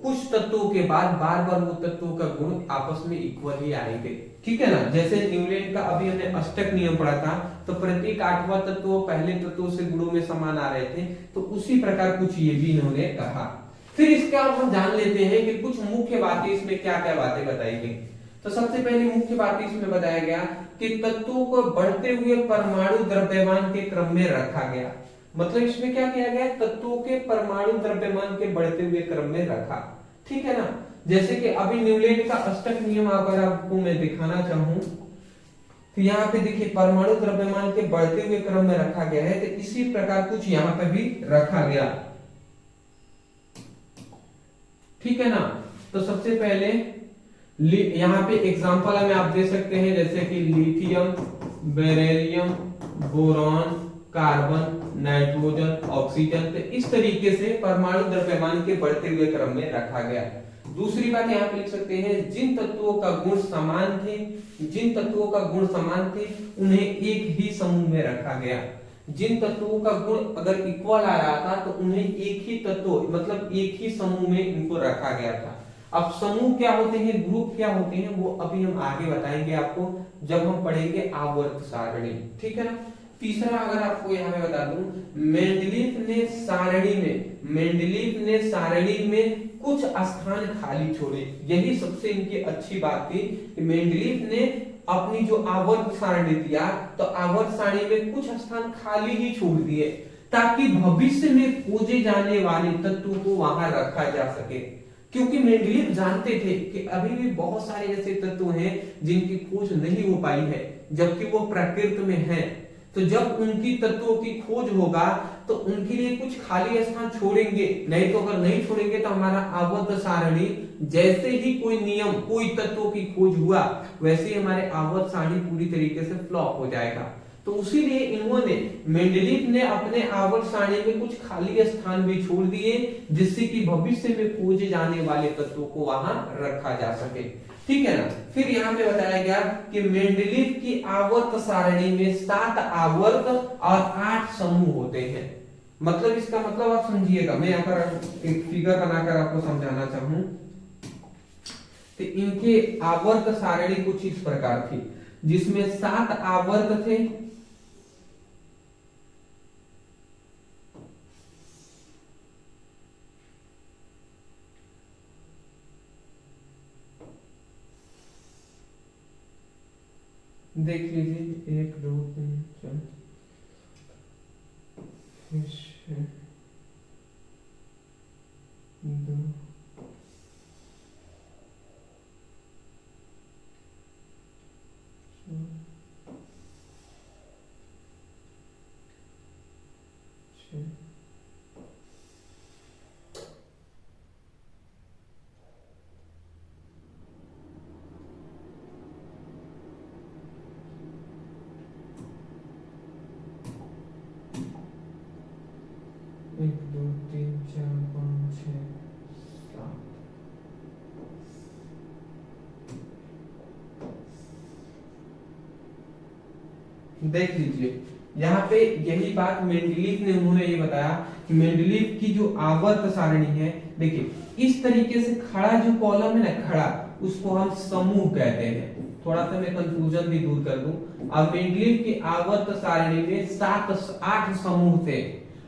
कुछ तत्वों के बाद बार बार वो तत्वों का गुण आपस में इक्वल ही आएंगे। ठीक है ना, जैसे न्यूलैंड का अभी हमने अष्टक नियम पढ़ा था, तो प्रत्येक 8वां तत्व पहले तत्वों से गुणों में समान आ रहे थे, तो उसी प्रकार कुछ ये भी इन्होंने कहा। फिर इसका हम जान लेते हैं कि कुछ मुख्य बातें इसमें क्या क्या बातें बताई गई। तो सबसे पहली मुख्य बात इसमें बताया गया कि तत्वों को बढ़ते हुए परमाणु द्रव्यमान के क्रम में रखा गया। मतलब इसमें क्या किया गया, तत्वों के परमाणु द्रव्यमान के बढ़ते हुए क्रम में रखा। ठीक है ना, जैसे कि अभी न्यूलैंड का अष्टक नियम अगर आपको मैं दिखाना चाहूं तो यहाँ पे देखिए परमाणु द्रव्यमान के बढ़ते हुए क्रम में रखा गया है, तो इसी प्रकार कुछ यहाँ पे भी रखा गया। ठीक है ना, तो सबसे पहले यहाँ पे एग्जांपल हमें आप दे सकते हैं, जैसे कि lithium, beryllium, boron, carbon, nitrogen, oxygen, तो इस तरीके से परमाणु द्रव्यमान के बढ़ते हुए क्रम में रखा गया। दूसरी बात यहाँ पे लिख सकते हैं, जिन तत्वों का गुण समान थे उन्हें एक ही समूह में रखा गया। जिन तत्वों का गुण अगर इक्वल आ रहा था तो उन्हें एक ही तत्व मतलब एक ही समूह में इनको रखा गया था। अब समूह क्या होते हैं, ग्रुप क्या होते हैं, वो अभी हम आगे बताएंगे आपको जब हम पढ़ेंगे आवर्त सारणी। ठीक है ना। तीसरा अगर आपको यहाँ पे बता दूं, मेंडलीव ने सारणी में कुछ स्थान खाली छोड़े। यही सबसे इनकी अच्छी बात थी कि मेंडलीव ने अपनी जो आवर्त सारणी दिया तो आवर्त सारणी में कुछ स्थान खाली ही छोड़ दिए ताकि भविष्य में खोजे जाने वाले तत्वों को वहां रखा जा सके। क्योंकि मेंडलीव जानते थे कि अभी भी बहुत सारे ऐसे तत्व हैं जिनकी खोज नहीं हो पाई है, जबकि वो प्रकृति में है। तो जब उनकी तत्वों की खोज होगा तो उनके लिए कुछ खाली स्थान छोड़ेंगे, नहीं तो अगर नहीं छोड़ेंगे तो हमारा आवर्त सारणी जैसे ही कोई नियम कोई तत्वों की खोज हुआ वैसे ही हमारे आवर्त सारणी पूरी तरीके से फ्लॉप हो जाएगा। तो उसीलिए इन्होंने मेंडलीव ने अपने आवर्त सारणी में कुछ खाली स्थान भी छोड़ दिए जिससे कि भविष्य में खोजे जाने वाले तत्वों को वहां रखा जा सके। ठीक है ना। फिर यहाँ पे बताया गया कि मेंडलीव की आवर्त सारणी में 7 आवर्त और 8 समूह होते हैं। मतलब इसका मतलब आप समझिएगा, मैं यहाँ पर एक फिगर बनाकर आपको समझाना चाहूं तो इनके आवर्त सारणी कुछ इस प्रकार थी जिसमें 7 आवर्त थे, देख लीजिए 1 2 3 4 6 2 6 1 2 3 4 5 6 7 देख लीजिए यहाँ पे यही बात मेंडलीव ने उन्होंने ये बताया कि मेंडलीव की जो आवर्त सारणी है, देखिए इस तरीके से खड़ा जो कॉलम है ना, खड़ा उसको हम समूह कहते हैं। थोड़ा सा मैं कंफ्यूजन भी दूर कर दूं। अब मेंडलीव की आवर्त सारणी में 8 समूह थे।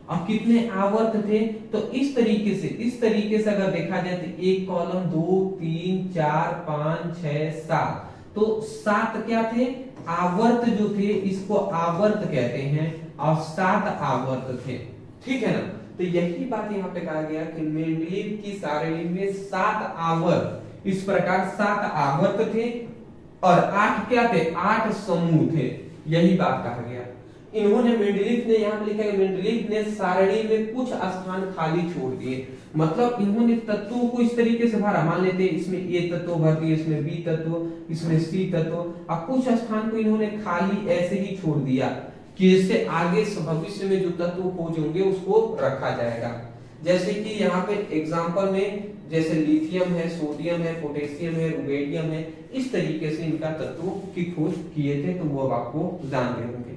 अब कितने आवर्त थे तो इस तरीके से अगर देखा जाए तो एक कॉलम 2 3 4 5 6 7, तो 7 क्या थे आवर्त जो थे, इसको आवर्त कहते हैं और 7 आवर्त थे। ठीक है ना। तो यही बात यहाँ पे कहा गया कि मेंडलीव की सारणी में 7 आवर्त, इस प्रकार 7 आवर्त थे और 8 क्या थे, 8 समूह थे। यही बात कहा गया। इन्होंने मेंडलीव ने यहाँ पे लिखा है मेंडलीव ने सारणी में कुछ स्थान खाली छोड़ दिए, मतलब इन्होंने तत्वों को इस तरीके से भरा। मान लेते इसमें ए तत्व भर दिए, इसमें बी तत्व, इसमें सी तत्व, और कुछ स्थान को इन्होंने खाली ऐसे ही छोड़ दिया कि इससे आगे भविष्य में जो तत्व खोज होंगे उसको रखा जाएगा। जैसे कि यहाँ पे एग्जांपल में जैसे लिथियम है, सोडियम है, पोटेशियम है, रुबेडियम है, इस तरीके से इनका तत्वों की खोज किए थे, तो वो आपको जानते होंगे।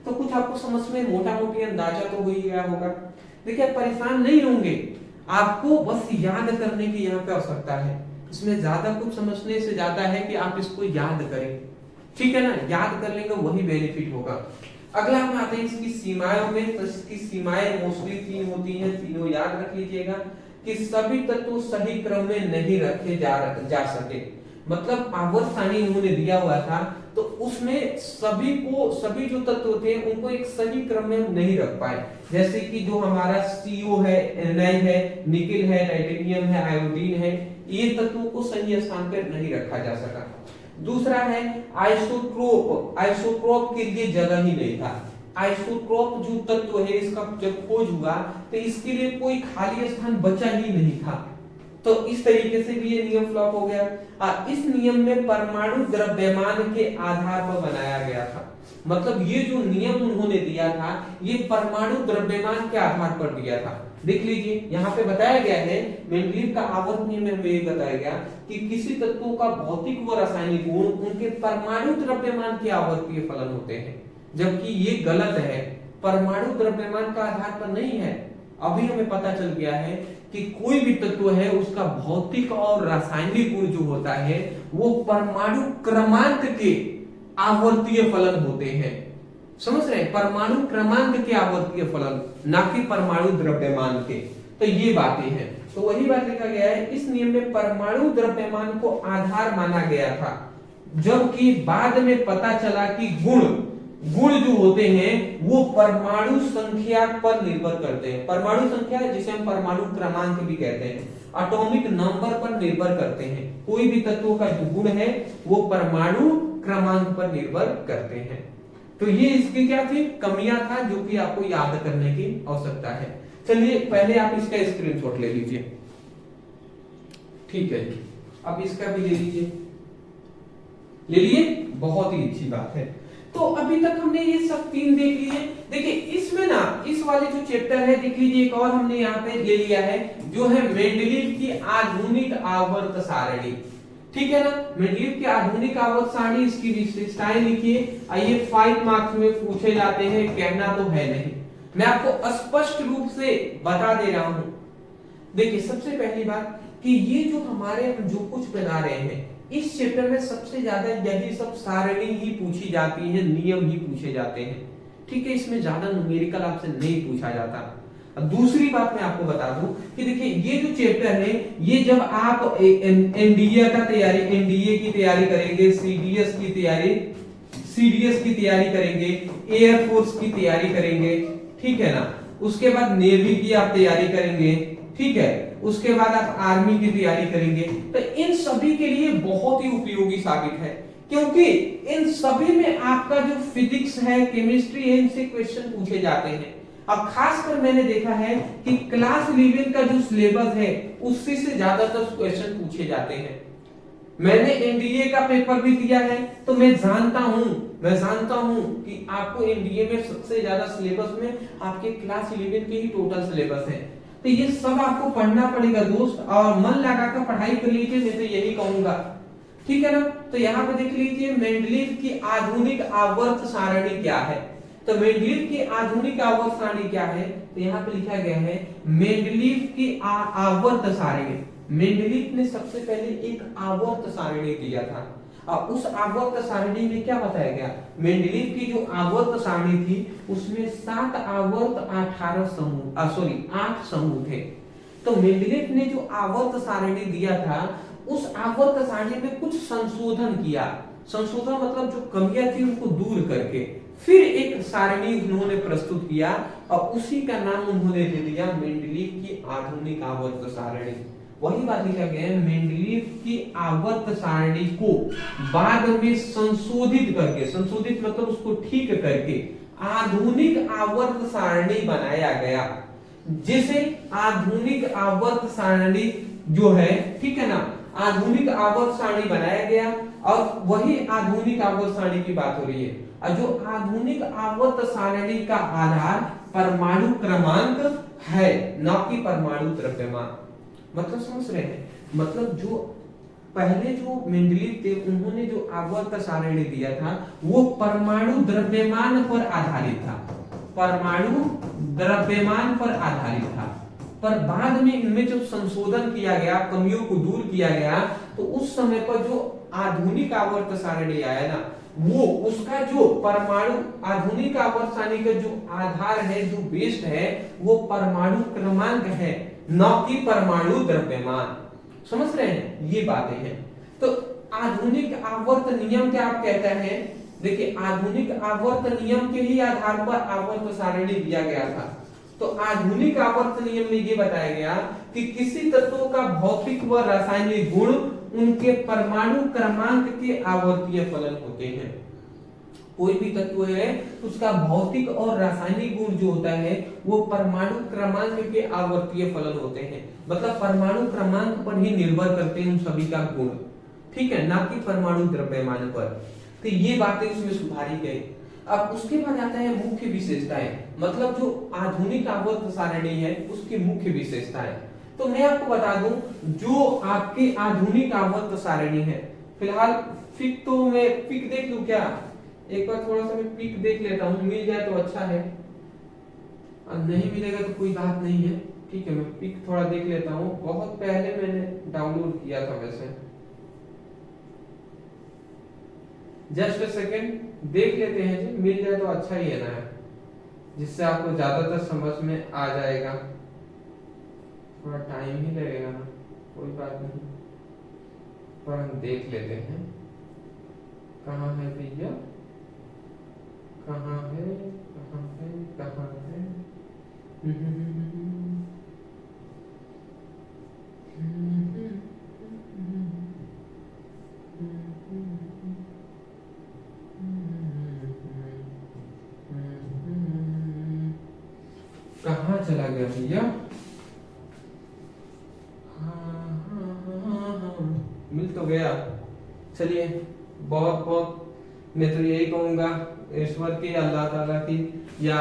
तो कुछ आपको समझ में मोटा मोटी अंदाजा तो हो ही गया होगा। देखिए परेशान नहीं होंगे, आपको बस याद करने की यहाँ पे आवश्यकता है। इसमें ज्यादा कुछ समझने से ज्यादा है कि आप इसको याद करें। ठीक है ना, याद कर लेंगे वही बेनिफिट होगा। अगला हम आते हैं इसकी सीमाओं में। तो इसकी सीमाएं मोस्टली 3 होती हैं, तीनों याद रख लीजिएगा कि सभी तत्व सही क्रम में नहीं रखे जा सके। मतलब आवर्त सारणी इन्होंने दिया हुआ था तो उसमें सभी जो तत्व थे उनको एक सही क्रम में नहीं रख पाए। जैसे कि जो हमारा CO है, Ni है, निकेल है, टाइटेनियम है, आयोडीन है, ये तत्वों को सही स्थान पर नहीं रखा जा सका। दूसरा है आइसोट्रोप के लिए जगह ही नहीं था। आइसोट्रोप जो तत्व है इसका जब खोज हुआ तो इसके लिए कोई खाली स्थान बचा ही नहीं था। तो इस तरीके से भी ये नियम फ्लॉप हो गया। इस नियम में परमाणु द्रव्यमान के आधार पर बनाया गया था। मतलब ये जो नियम उन्होंने दिया था ये परमाणु द्रव्यमान के आधार पर दिया था। देख लीजिए यहाँ पे बताया गया है मेंडलीव का आवर्त नियम में ये बताया गया कि किसी तत्वों का भौतिक व रासायनिक गुण उनके परमाणु द्रव्यमान के आवर्तीय फलन होते हैं, जबकि ये गलत है। परमाणु द्रव्यमान का आधार पर नहीं है। अभी हमें पता चल गया है कि कोई भी तत्व है उसका भौतिक और रासायनिक गुण जो होता है वो परमाणु क्रमांक के आवर्तीय फलन होते हैं। समझ रहे हैं, परमाणु क्रमांक के आवर्तीय फलन, ना कि परमाणु द्रव्यमान के। तो ये बातें हैं। तो वही बात लिखा गया है इस नियम में परमाणु द्रव्यमान को आधार माना गया था, जबकि बाद में पता चला कि गुण जो होते हैं वो परमाणु संख्या पर निर्भर करते हैं। परमाणु संख्या जिसे हम परमाणु क्रमांक भी कहते हैं, एटॉमिक नंबर पर निर्भर करते हैं। कोई भी तत्वों का जो गुण है वो परमाणु क्रमांक पर निर्भर करते हैं। तो ये इसकी क्या थी, कमियां था, जो कि आपको याद करने की आवश्यकता है। चलिए पहले आप इसका स्क्रीनशॉट ले लीजिए, ठीक है जी। अब इसका भी ले लीजिए, ले लिए, बहुत ही अच्छी बात है। तो अभी तक हमने ये सब 3 देख लिए। देखिए इसमें ना, इस वाले जो चैप्टर है देख लीजिए, एक और हमने यहाँ पे ले लिया है, जो है मेंडलीव की आधुनिक आवर्त सारणी, ठीक है ना। मेंडलीव की आधुनिक आवर्त सारणी, इसकी विशेषताएं लिखिए। आइए 5 मार्क्स में पूछे जाते हैं, कहना तो है नहीं, मैं आपको स्पष्ट रूप से बता दे रहा हूं। देखिए सबसे पहली बात कि ये जो हमारे हम जो कुछ बना रहे हैं, इस चैप्टर में सबसे ज्यादा यही सब सारणी ही पूछी जाती है, नियम ही पूछे जाते हैं, ठीक है। इसमें ज्यादा न्यूमेरिकल आपसे नहीं पूछा जाता। अब दूसरी बात मैं आपको बता दूं कि देखिए ये जो चैप्टर है, ये जब आप एनडीए का तैयारी, एनडीए की तैयारी करेंगे, सीडीएस की तैयारी, सीडीएस की तैयारी करेंगे, एयरफोर्स की तैयारी करेंगे, ठीक है ना, उसके बाद नेवी की आप तैयारी करेंगे, ठीक है, उसके बाद आप आर्मी की तैयारी करेंगे, तो इन सभी के लिए बहुत ही उपयोगी साबित है, क्योंकि इन सभी में आपका जो फिजिक्स है, केमिस्ट्री है, इनसे क्वेश्चन पूछे जाते हैं। अब खासकर मैंने देखा है कि क्लास 11 का जो सिलेबस है, उससे से ज्यादातर क्वेश्चन पूछे जाते हैं। मैंने एनडीए का पेपर भी दिया है, तो मैं जानता हूं कि आपको एनडीए में सबसे ज्यादा सिलेबस में आपके क्लास 11 के ही टोटल सिलेबस है। तो ये सब आपको पढ़ना पड़ेगा दोस्त, और मन लगाकर पढ़ाई कर लीजिए, मैं तो यही कहूंगा, ठीक है ना। तो यहाँ पे देख लीजिए मेंडलीव की आधुनिक आवर्त सारणी क्या है। तो मेंडलीव की आधुनिक आवर्त सारणी क्या है, तो यहाँ पे लिखा गया है मेंडलीव की आवर्त सारणी। मेंडलीव ने सबसे पहले एक आवर्त सारणी दिया था, और उस आवर्त सारणी में क्या बताया गया, मेंडलीव की जो आवर्त सारणी थी उसमें 7 आवर्त 8 समूह थे। तो मेंडलीव ने जो आवर्त सारणी दिया था, उस आवर्त सारणी में कुछ संशोधन किया। संशोधन मतलब जो कमियां थी उनको दूर करके फिर एक सारणी उन्होंने प्रस्तुत किया, और उसी का नाम उन्होंने दे दिया मेंडलीव की आधुनिक आवर्त सारणी। वही बात लिखा गया है, मेंडलीव की आवर्त सारणी को बाद में संशोधित करके, संशोधित मतलब उसको ठीक करके आधुनिक आवर्त सारणी बनाया गया। जैसे आधुनिक आवर्त सारणी जो है, ठीक है ना, आधुनिक आवर्त सारणी बनाया गया, और वही आधुनिक आवर्त सारणी की बात हो रही है। और जो आधुनिक आवर्त सारणी का आधार परमाणु क्रमांक है, न कि परमाणु द्रव्यमान। मतलब समझ रहे हैं, मतलब जो पहले जो मेंडलीव थे उन्होंने जो आवर्त सारणी दिया था वो परमाणु द्रव्यमान पर आधारित था, परमाणु द्रव्यमान पर आधारित था। पर बाद में इनमें जब संशोधन किया गया, कमियों को दूर किया गया, तो उस समय पर जो आधुनिक आवर्त सारणी आया ना, वो उसका जो परमाणु, आधुनिक आवर्त सारणी का जो आधार है, जो बेस है, वो परमाणु क्रमांक है, न कि परमाणु द्रव्यमान। समझ रहे हैं, ये बातें हैं। तो आधुनिक आवर्त नियम क्या आप कहते हैं, देखिए आधुनिक आवर्त नियम के ही आधार पर आवर्त सारणी दिया गया था। तो आधुनिक आवर्त नियम में ये बताया गया कि किसी तत्व का भौतिक व रासायनिक गुण उनके परमाणु क्रमांक के आवर्तीय फलन होते हैं। कोई भी तत्व है उसका भौतिक और रासायनिक गुण जो होता है वो परमाणु क्रमांक के आवर्तीय फलन होते हैं, मतलब परमाणु क्रमांक पर ही निर्भर करते हैं उन सभी का गुण, ठीक है, ना कि परमाणु द्रव्यमान पर। तो ये बातें उसमें सुधारी गई। अब उसके बाद आता है मुख्य विशेषताएं, मतलब जो आधुनिक आवर्त सारणी है उसकी मुख्य विशेषताएं। तो मैं आपको बता दूं, जो आपकी आधुनिक आवर्त सारणी है, फिलहाल पिक तो मैं पिक देख लूं क्या, एक बार थोड़ा सा मैं पिक देख लेता हूं, मिल जाए तो अच्छा है, और नहीं मिलेगा तो कोई बात नहीं है, ठीक है। मैं पिक थोड़ा देख लेता हूं, बहुत पहले मैंने डाउनलोड किया था वैसे, जस्ट अ सेकेंड, देख लेते हैं जी, मिल जाए तो अच्छा ही है ना, जिससे आपको ज्यादातर समझ में आ जाएगा। थोड़ा टाइम ही लगेगा ना, कोई बात नहीं, पर हम देख लेते हैं। कहाँ है भैया, कहाँ है, कहाँ है, कहाँ है, भैया, मिल तो गया। चलिए, बहुत बहुत मैं तो यही कहूंगा ईश्वर की, अल्लाह ताला की या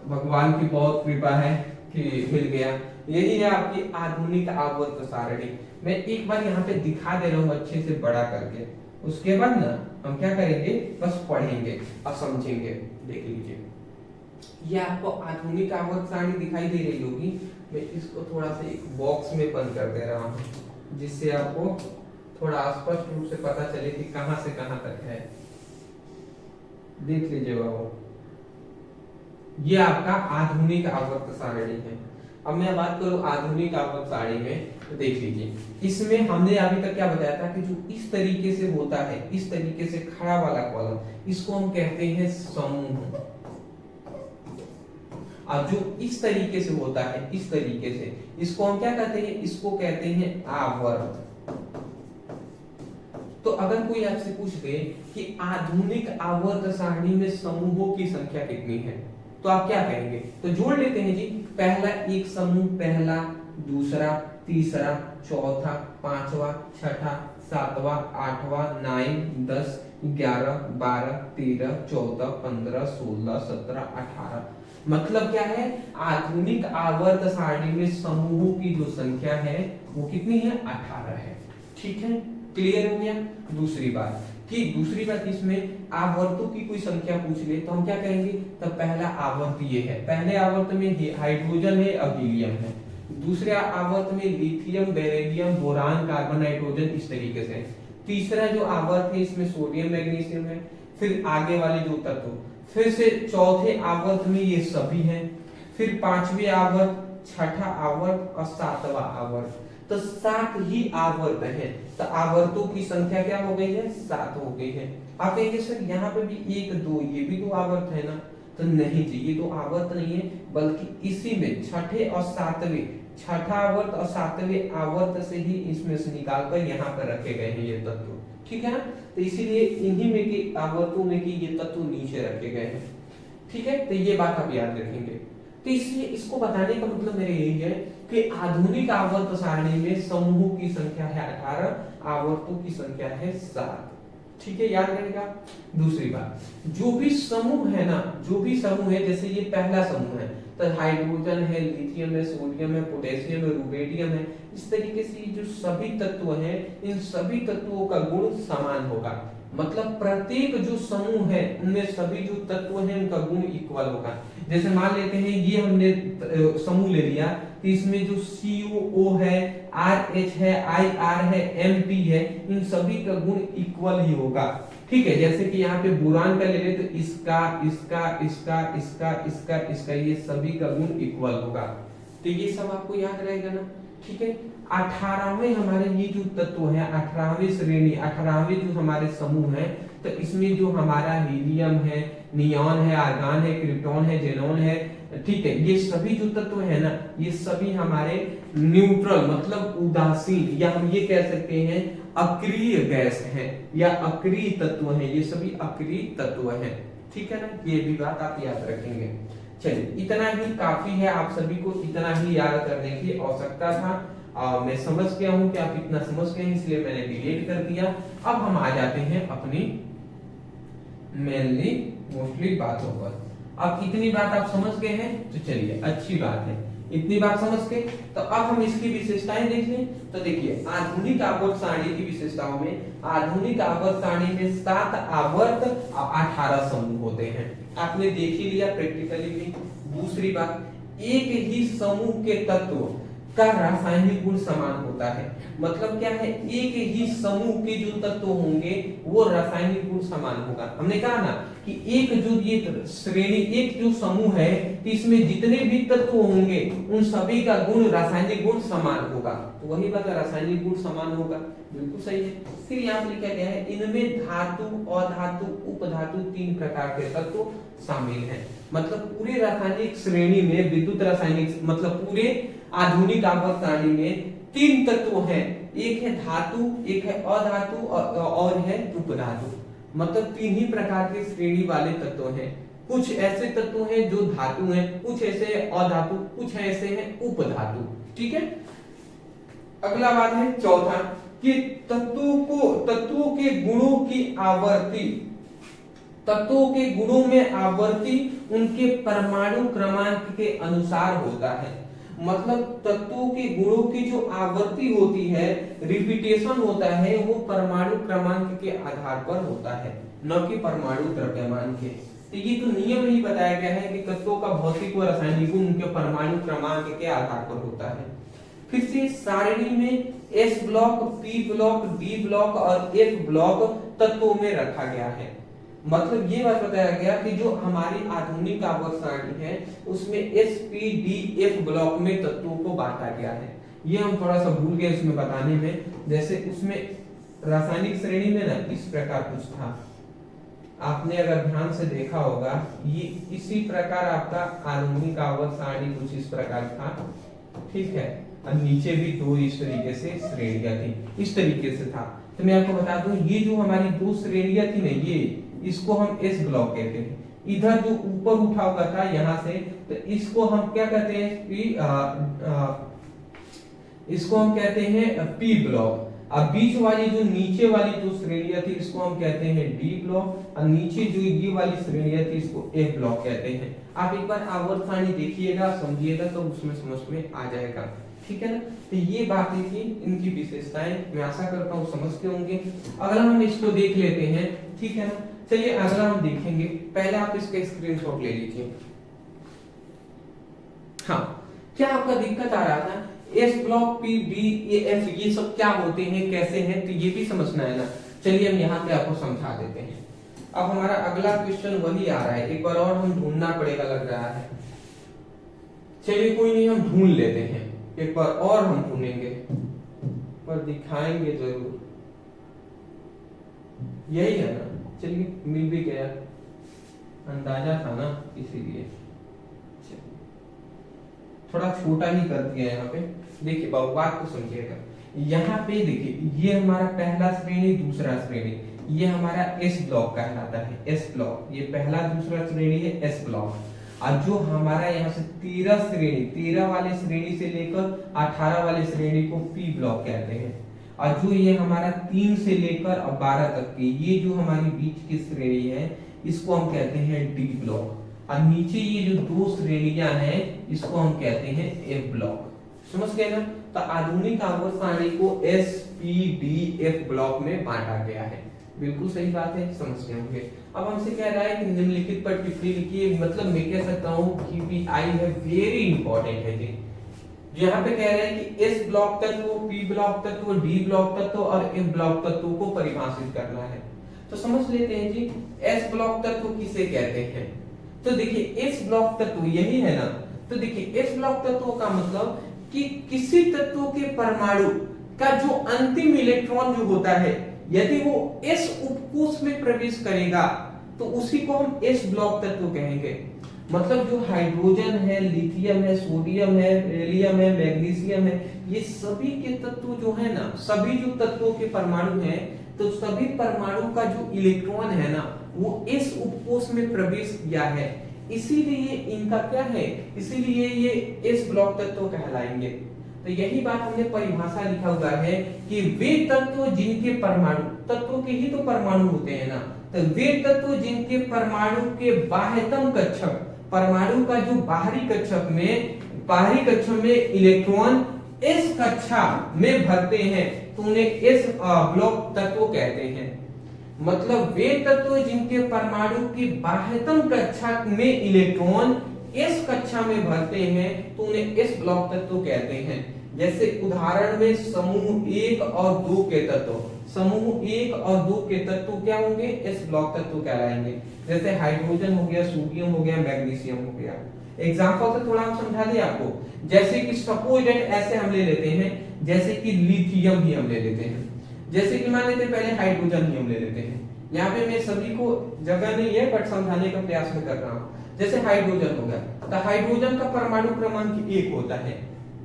भगवान की बहुत कृपा है कि मिल गया। यही है आपकी आधुनिक आवर्त सारणी। मैं एक बार यहाँ पे दिखा दे रहा हूँ अच्छे से बड़ा करके, उसके बाद ना हम क्या करेंगे, बस पढ़ेंगे और समझेंगे। देख लीजिए, ये आपको आधुनिक आवर्त सारणी दिखाई दे रही होगी। मैं इसको थोड़ा सा एक बॉक्स में बंद कर दे रहा हूँ, जिससे आपको थोड़ा स्पष्ट रूप से पता चले कि कहां से कहां तक है। देख लीजिए बाबू, ये आपका आधुनिक आवर्त सारणी है। अब मैं बात करूं आधुनिक आवर्त सारणी में, तो देख लीजिए, इसमें हमने अभी तक क्या बताया था कि जो इस तरीके से होता है, इस तरीके से खड़ा वाला कॉलम, इसको हम कहते हैं समूह। अब जो इस तरीके से होता है, इस तरीके से, इसको हम क्या कहते हैं, इसको कहते हैं आवर्त। तो अगर कोई आपसे पूछ दे कि आधुनिक आवर्त सारणी में समूहों की संख्या कितनी है, तो आप क्या कहेंगे? तो जोड़ लेते हैं जी, पहला एक समूह, पहला, दूसरा, तीसरा, चौथा, पांचवा, छठा, सातवां, आठवां, 9, 10, 11, 12, 13, 14, 15, 16, 17, 18। मतलब क्या है, आधुनिक आवर्त सारणी में समूहों की जो संख्या है वो कितनी है? 18 है। ठीक है, क्लियर हो गया। दूसरी बात इसमें आवर्तों की कोई संख्या पूछ ले तो हम क्या कहेंगे? तो पहला आवर्त ये है, पहले आवर्त में हाइड्रोजन है और हीलियम है, दूसरे आवर्त में lithium, beryllium, boron, carbon, nitrogen, इस तरीके से। तीसरा जो आवर्त है इसमें सोडियम, मैग्नीशियम है, फिर आगे वाले जो तत्व, फिर से चौथे आवर्त में ये सभी हैं, फिर पांचवें आवर्त, छठा आवर्त और सातवां आवर्त। तो 7 ही आवर्त है। तो आवर्तों की संख्या क्या हो गई है? 7 हो गई है। आप कहेंगे सर यहाँ पे भी 1, 2, ये भी तो आवर्त है ना? तो नहीं जी, ये तो आवर्त नहीं है, बल्कि इसी में छठे और सातवें, छठा आवर्त और सातवें आवर्त से ही इसमें से निकालकर यहाँ पर रखे गए हैं ये तत्व। ठीक है ना? तो इसीलिए इन्हीं में के आवर्तों में की ये तत्व नीचे रखे गए हैं। ठीक है, तो ये बात आप याद रखेंगे। तो इसलिए इसको बताने का मतलब मेरे यही है कि आधुनिक आवर्त सारणी में समूहों की संख्या है 18, आवर्तों की संख्या है 7। ठीक है, याद रहेगा। दूसरी बात, जो भी समूह है ना, जो भी समूह है, जैसे ये पहला समूह है तो हाइड्रोजन है, लिथियम है, सोडियम है, पोटेशियम है, रुबेडियम है, इस तरीके से जो सभी तत्व हैं, इन सभी तत्वों का गुण समान होगा। मतलब प्रत्येक जो समूह है उनमें सभी जो तत्व हैं उनका गुण इक्वल होगा। जैसे मान लेते हैं ये हमने समूह ले लिया, तो इसमें जो COO है, RH है, IR है, MP है, इन सभी का गुण इक्वल ही होगा। ठीक है, जैसे कि यहाँ पे बोरान का ले ले तो इसका, इसका, इसका, इसका, इसका, इसका, ये सभी का गुण इक्वल होगा। तो ये सब आपको याद रहेगा ना? ठीक है, 18वें हमारे ये जो तत्व है, 18वें श्रेणी, 18वें जो हमारे समूह है, तो इसमें जो हमारा हीलियम है, नियॉन है, आर्गन है, क्रिप्टॉन है, जेनॉन है, ठीक है, ये सभी जो तत्व है ना, ये सभी हमारे न्यूट्रल मतलब उदासीन, या हम ये कह सकते हैं अक्रिय गैस है या अक्रिय तत्व है, ये सभी अक्रिय तत्व है। ठीक है ना? ये भी बात आप याद रखेंगे। चलिए, इतना ही काफी है, आप सभी को इतना ही याद करने की आवश्यकता था। मैं समझ गया हूं कि आप इतना समझ गए हैं, इसलिए मैंने डिलीट कर दिया। अब हम आ जाते हैं अपनी मेनली मोस्टली बातों पर। अब इतनी बात आप समझ गए हैं तो चलिए, अच्छी बात है, इतनी बात समझ के तो अब हम इसकी विशेषताएं देख लें। तो देखिए, आधुनिक आवर्त सारणी की विशेषताओं में, आधुनिक आवर्त सारणी में 7 आवर्त और 18 समूह होते हैं। आपने देख ही लिया प्रैक्टिकली भी। दूसरी बात, एक ही समूह के तत्व का रासायनिक गुण समान होता है। मतलब क्या है, एक ही समूह के जो तत्व होंगे वो रासायनिक गुण समान होगा। हमने कहा ना कि एक जो ये श्रेणी, एक जो समूह है, इसमें जितने भी तत्व होंगे उन सभी का गुण, रासायनिक गुण समान होगा। तो वही बात, रासायनिक गुण समान होगा, बिल्कुल सही है। फिर यहाँ पर लिखा गया है, इनमें धातु, अधातु, उपधातु 3 प्रकार के तत्व शामिल हैं। मतलब पूरे रासायनिक श्रेणी में, विद्युत रासायनिक मतलब पूरे आधुनिक आवर्त सारणी में 3 तत्व हैं। एक है धातु, एक है अधातु और है उपधातु। मतलब 3 ही प्रकार के श्रेणी वाले तत्व हैं। कुछ ऐसे तत्व हैं जो धातु हैं, कुछ ऐसे अधातु, कुछ ऐसे हैं उपधातु। ठीक है, अगला बात है चौथा कि तत्वों के गुणों की आवर्ती, तत्वों के गुणों में आवर्ती उनके परमाणु क्रमांक के अनुसार होता है। मतलब तत्वों के गुणों की जो आवर्ती होती है, रिपीटेशन होता है, वो परमाणु क्रमांक के आधार पर होता है, न कि परमाणु द्रव्यमान के। तो ये तो नियम ही बताया गया है कि तत्वों का भौतिक व रासायनिक गुण उनके परमाणु क्रमांक के आधार पर होता है। फिर से सारणी में S block, P block, D block और एफ ब्लॉक तत्वों में रखा गया है। मतलब ये बात बताया गया कि जो हमारी आधुनिक आवर्त सारणी है उसमें S, P, D, F block में तत्वों को बांटा गया है। ये हम थोड़ा सा भूल गए उसमें बताने में। जैसे उसमें रासायनिक श्रेणी में ना इस प्रकार कुछ था, आपने अगर ध्यान से देखा होगा, ये इसी प्रकार आपका आधुनिक आवर्त सारणी कुछ इस प्रकार था। ठीक है, और नीचे भी दो इस तरीके से श्रेणियां थी, इस तरीके से था। तो मैं आपको बता दूं, ये जो हमारी दो श्रेणियां थी ना, ये इसको हम एस ब्लॉक कहते हैं। इधर जो ऊपर उठा हुआ था यहां से, तो इसको हम क्या कहते हैं, इसको हम कहते हैं पी ब्लॉक। अब बीच वाली जो नीचे वाली जो श्रेणियां थी इसको हम कहते हैं डी ब्लॉक, और नीचे जो ये वाली श्रेणियां थी इसको एफ ब्लॉक कहते हैं। आप एक बार आवर्त सारणी देखिएगा, समझिएगा, तो उसमें समझ में आ जाएगा। ठीक है ना, तो ये बातें थी इनकी विशेषताएं, मैं आशा करता हूँ समझते होंगे। अगला हम इसको देख लेते हैं। ठीक है ना, चलिए अगला हम देखेंगे। पहले आप इसका स्क्रीनशॉट ले लीजिए। हाँ, क्या आपका दिक्कत आ रहा था, एस ब्लॉक, पी, डी, ए, एफ, ये सब क्या होते हैं, कैसे हैं, तो ये भी समझना है ना। चलिए हम यहाँ पे आपको समझा देते हैं। अब हमारा अगला क्वेश्चन वही आ रहा है, एक बार और हम ढूंढना पड़ेगा लग रहा है। चलिए कोई नहीं, हम ढूंढ लेते हैं, एक बार और हम ढूंढेंगे पर दिखाएंगे जरूर। यही है ना, चलिए मिल भी गया, अंदाजा था ना, इसीलिए थोड़ा छोटा ही कर दिया यहाँ पे। देखिए बात को समझिएगा। यहाँ पे देखिए, ये हमारा पहला श्रेणी, दूसरा श्रेणी, ये हमारा एस ब्लॉक कहलाता है, एस ब्लॉक। ये पहला दूसरा श्रेणी है एस ब्लॉक। और जो हमारा यहाँ से 13 श्रेणी, 13 वाले श्रेणी से लेकर 18 वाले श्रेणी को पी ब्लॉक कहते हैं। और जो ये हमारा 3 से लेकर 12 तक की, ये जो हमारी बीच की श्रेणी है, इसको हम कहते हैं डी ब्लॉक। और नीचे ये जो दो श्रेणियां हैं, इसको हम कहते हैं एफ ब्लॉक। समझ गए ना। तो आधुनिक आवर्त सारणी को S, P, D, F block में बांटा गया है। बिल्कुल सही बात है, समझ गए होंगे। अब हमसे कह रहा है कि निम्नलिखित पर टिप्पणी लिखिए। मतलब मैं कह सकता हूँ कि भी आई है वेरी इंपॉर्टेंट है जी। यहाँ पे कह रहे हैं कि एस ब्लॉक तत्व, पी ब्लॉक तत्व, डी ब्लॉक तत्व और एफ ब्लॉक तत्व को परिभाषित करना है। तो समझ लेते हैं जी, एस ब्लॉक तत्व किसे कहते हैं। तो देखिए एस ब्लॉक तत्व यही है ना। तो देखिए एस ब्लॉक तत्व का मतलब कि किसी तत्व के परमाणु का जो अंतिम इलेक्ट्रॉन जो होता है, यदि वो एस उपकोष में प्रवेश करेगा तो उसी को हम एस ब्लॉक तत्व कहेंगे। मतलब जो हाइड्रोजन है, लिथियम है, सोडियम है, हेलियम है, मैग्नीशियम है, ये सभी के तत्व जो है ना, सभी जो तत्वों के परमाणु हैं, तो सभी परमाणु का जो इलेक्ट्रॉन है ना, वो इस उपकोष में प्रवेश किया है, इसीलिए इनका क्या है, इसीलिए ये इस ब्लॉक तत्व कहलाएंगे। तो यही बात हमने परिभाषा लिखा हुआ है कि वे तत्व जिनके परमाणु, तत्वों के ही तो परमाणु होते हैं ना, तो वे तत्व जिनके परमाणु के बाह्यतम कक्षक, परमाणु का जो बाहरी कक्षक में इलेक्ट्रॉन इस कक्षा में भरते हैं, तो उन्हें इस ब्लॉक तत्व कहते हैं। मतलब वे तत्व जिनके परमाणु की बाह्यतम कक्षा में इलेक्ट्रॉन इस कक्षा में भरते हैं, तो उन्हें इस ब्लॉक तत्व कहते हैं। जैसे उदाहरण में समूह 1 और 2 के तत्व, समूह 1 और 2 के तत्व क्या होंगे, इस ब्लॉक तत्व कहलाएंगे। जैसे हाइड्रोजन हो गया, सोडियम हो गया, मैग्नीशियम हो गया। एग्जांपल से थोड़ा हम समझा दें आपको। जैसे कि सपोज दैट ऐसे हम ले लेते हैं, जैसे कि लिथियम ही हम ले लेते हैं, जैसे कि मान लेते हैं पहले हाइड्रोजन ही हम ले लेते हैं। यहाँ पे मैं सभी को जगह नहीं है बट समझाने का प्रयास में कर रहा हूँ। जैसे हाइड्रोजन हो गया, तो हाइड्रोजन का परमाणु क्रमांक 1 होता है।